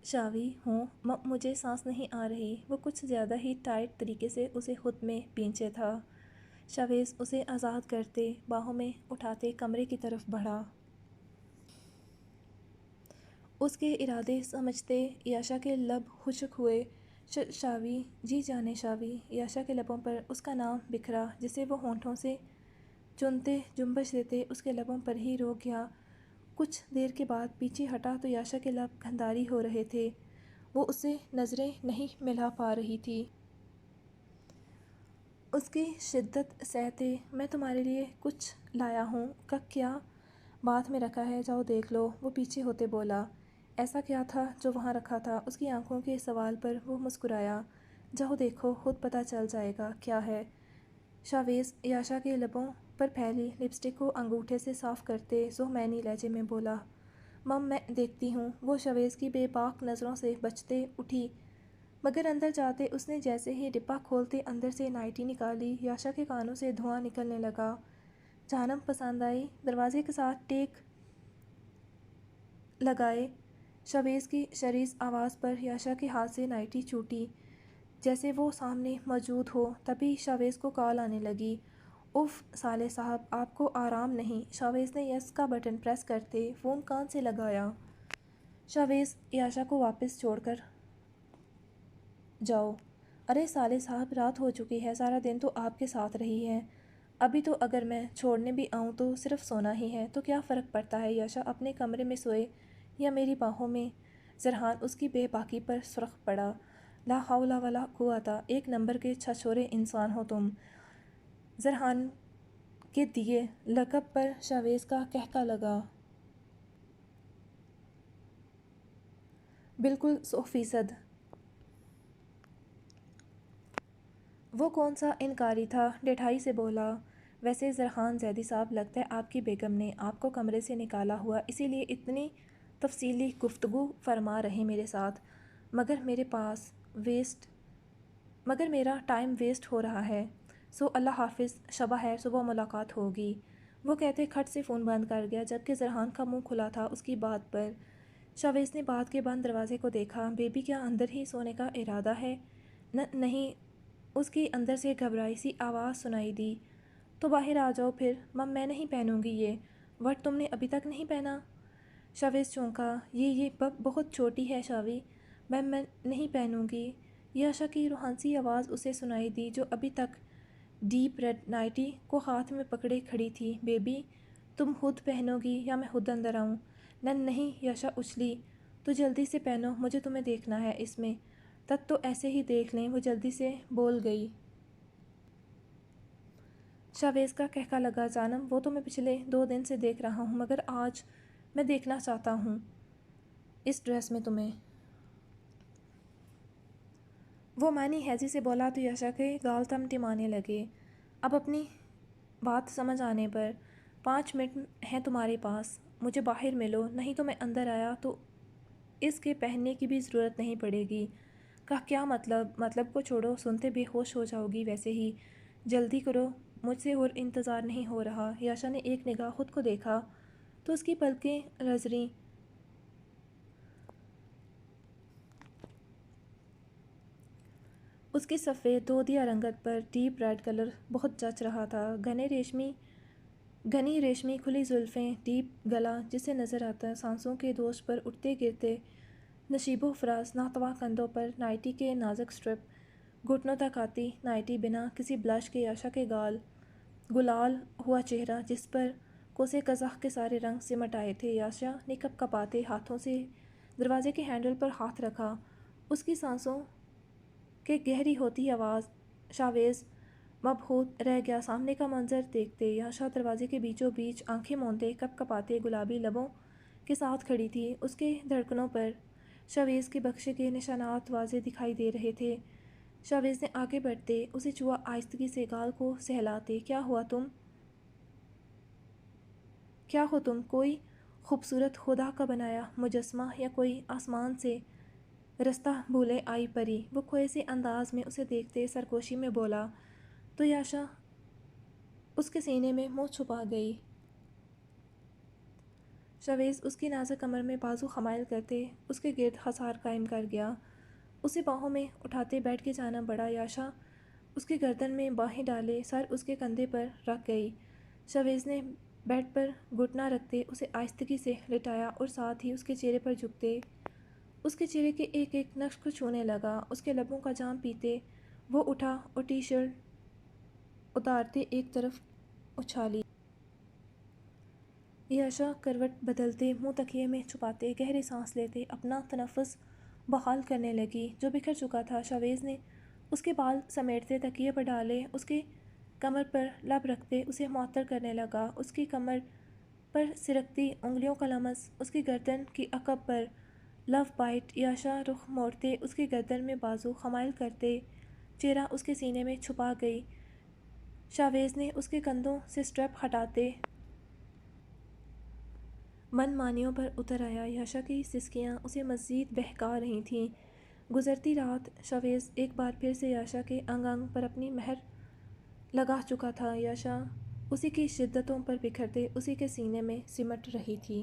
شاوی ہوں، مجھے سانس نہیں آ رہی۔ وہ کچھ زیادہ ہی ٹائٹ طریقے سے اسے خود میں پینچے تھا۔ شاویز اسے آزاد کرتے، باہوں میں اٹھاتے کمرے کی طرف بڑھا۔ اس کے ارادے سمجھتے یاشا کے لب خشک ہوئے۔ شاوی، جی جانے شاوی۔ یاشا کے لبوں پر اس کا نام بکھرا جسے وہ ہونٹوں سے چنتے جنبش دیتے اس کے لبوں پر ہی روک گیا۔ کچھ دیر کے بعد پیچھے ہٹا تو یاشا کے لب گندھاری ہو رہے تھے، وہ اسے نظریں نہیں ملا پا رہی تھی۔ اس کی شدت سہتے، میں تمہارے لیے کچھ لایا ہوں۔ کیا باتھ میں رکھا ہے، جاؤ دیکھ لو، وہ پیچھے ہوتے بولا۔ ایسا کیا تھا جو وہاں رکھا تھا؟ اس کی آنکھوں کے سوال پر وہ مسکرایا۔ جاؤ دیکھو، خود پتہ چل جائے گا کیا ہے۔ شاویز یاشا کے لبوں پر پھیلی لپسٹک کو انگوٹھے سے صاف کرتے ذوحمینی لہجے میں بولا، مم میں دیکھتی ہوں۔ وہ شاویز کی بے باک نظروں سے بچتے اٹھی، مگر اندر جاتے اس نے جیسے ہی ڈبہ کھولتے اندر سے نائٹی نکالی۔ یاشا کے کانوں سے دھواں نکلنے لگا۔ جانم پسند آئی؟ دروازے کے ساتھ ٹیک لگائے شاویز کی شریس آواز پر یاشا کے ہاتھ سے نائٹی چھوٹی، جیسے وہ سامنے موجود ہو۔ تبھی شاویز کو کال آنے لگی۔ اف صالح صاحب، آپ کو آرام نہیں؟ شاویز نے یس کا بٹن پریس کرتے فون کان سے لگایا۔ شاویز، یاشا کو واپس چھوڑ کر جاؤ۔ ارے صالح صاحب، رات ہو چکی ہے، سارا دن تو آپ کے ساتھ رہی ہے، ابھی تو اگر میں چھوڑنے بھی آؤں تو صرف سونا ہی ہے، تو کیا فرق پڑتا ہے؟ یاشا اپنے کمرے میں سوئے یا میری باہوں میں؟ زرحان اس کی بے باکی پر سرخ پڑا۔ لا حول ولا قوت، ایک نمبر کے چھچھورے انسان ہو تم۔ زرحان کے دیے لقب پر شاویز کا کہکا لگا۔ بالکل 100%۔ وہ کون سا انکاری تھا، ڈٹھائی سے بولا، ویسے زرحان زیدی صاحب، لگتا ہے آپ کی بیگم نے آپ کو کمرے سے نکالا ہوا، اسی لیے اتنی تفصیلی گفتگو فرما رہے میرے ساتھ، مگر میرا ٹائم ویسٹ ہو رہا ہے۔ سو اللہ حافظ، شبہ ہے، صبح ملاقات ہوگی۔ وہ کہتے کھٹ سے فون بند کر گیا، جبکہ زرحان کا منہ کھلا تھا اس کی بات پر۔ شاویز نے بات کے بند دروازے کو دیکھا۔ بیبی کیا اندر ہی سونے کا ارادہ ہے؟ نہیں، اس کی اندر سے گھبرائی سی آواز سنائی دی۔ تو باہر آ جاؤ پھر۔ مم میں نہیں پہنوں گی یہ وٹ، تم نے ابھی تک نہیں پہنا؟ شاویز چونکا، یہ بہت چھوٹی ہے شاوی، میم میں نہیں پہنوں گی۔ یاشا کی روحانسی آواز اسے سنائی دی، جو ابھی تک ڈیپ ریڈ نائٹی کو ہاتھ میں پکڑے کھڑی تھی۔ بیبی تم خود پہنو گی یا میں خود اندر آؤں؟ نہیں، یاشا اچھلی، تو جلدی سے پہنو، مجھے تمہیں دیکھنا ہے اس میں۔ تک تو ایسے ہی دیکھ لیں، وہ جلدی سے بول گئی۔ شاویز کا کہکا لگا، جانم وہ تو میں پچھلے 2 دن سے دیکھ رہا ہوں، مگر آج میں دیکھنا چاہتا ہوں اس ڈریس میں تمہیں۔ وہ معنی ہیزی سے بولا تو یاشا کے گال ٹمٹمانے لگے۔ اب اپنی بات سمجھ آنے پر، 5 منٹ ہیں تمہارے پاس، مجھے باہر ملو، نہیں تو میں اندر آیا تو اس کے پہننے کی بھی ضرورت نہیں پڑے گی۔ کیا مطلب کو چھوڑو، سنتے بے ہوش ہو جاؤ گی ویسے ہی، جلدی کرو، مجھ سے اور انتظار نہیں ہو رہا۔ یاشا نے ایک نگاہ خود کو دیکھا تو اس کی پلکیں رزریں۔ اس کی سفید دودیا رنگت پر ڈیپ ریڈ کلر بہت جچ رہا تھا۔ گھنی ریشمی کھلی زلفیں، ڈیپ گلا جسے نظر آتا، سانسوں کے دوش پر اٹھتے گرتے نشیب و فراز، ناتواں کندھوں پر نائٹی کے نازک سٹرپ، گھٹنوں تک آتی نائٹی بنا کسی بلش کے، یاشا کے گلال ہوا چہرہ جس پر کوسے قزح کے سارے رنگ سمٹ آئے تھے۔ یاشا نے کپ کپاتے ہاتھوں سے دروازے کے ہینڈل پر ہاتھ رکھا، اس کی سانسوں کے گہری ہوتی آواز۔ شاویز مبہوت رہ گیا سامنے کا منظر دیکھتے۔ یاشا دروازے کے بیچوں بیچ آنکھیں موندے کپ کپاتے گلابی لبوں کے ساتھ کھڑی تھی، اس کے دھڑکنوں پر شاویز کے بخشے کے نشانات واضح دکھائی دے رہے تھے۔ شاویز نے آگے بڑھتے اسے چھوا، آہستگی سے گال کو سہلاتے۔ کیا ہو تم؟ کوئی خوبصورت خدا کا بنایا مجسمہ یا کوئی آسمان سے رستہ بھولے آئی پری؟ وہ کھوئے سے انداز میں اسے دیکھتے سرگوشی میں بولا تو یاشا اس کے سینے میں منہ چھپا گئی۔ شاویز اس کی نازک کمر میں بازو خمائل کرتے اس کے گرد حصار قائم کر گیا، اسے باہوں میں اٹھاتے بیٹھ کے جانا پڑا۔ یاشا اس کی گردن میں باہیں ڈالے سر اس کے کندھے پر رکھ گئی۔ شاویز نے بیڈ پر گھٹنا رکھتے اسے آہستگی سے لٹایا اور ساتھ ہی اس کے چہرے پر جھکتے اس کے چہرے کے ایک ایک نقش کو چھونے لگا۔ اس کے لبوں کا جام پیتے وہ اٹھا اور ٹی شرٹ اتارتے ایک طرف اچھالی۔ یاشا کروٹ بدلتے منہ تکیے میں چھپاتے گہری سانس لیتے اپنا تنفس بحال کرنے لگی جو بکھر چکا تھا۔ شاویز نے اس کے بال سمیٹتے تکیے پر ڈالے، اس کے کمر پر لب رکھتے اسے معطر کرنے لگا، اس کی کمر پر سرکتی انگلیوں کا لمس، اس کی گردن کی عقب پر لو بائٹ۔ یاشا رخ موڑتے اس کی گردن میں بازو خمائل کرتے چہرہ اس کے سینے میں چھپا گئی۔ شاویز نے اس کے کندھوں سے سٹرپ ہٹاتے من مانیوں پر اتر آیا۔ یاشا کی سسکیاں اسے مزید بہکا رہی تھیں۔ گزرتی رات شاویز ایک بار پھر سے یاشا کے انگ انگ پر اپنی مہر لگا چکا تھا۔ یاشا اسی کی شدتوں پر بکھرتے اسی کے سینے میں سمٹ رہی تھی۔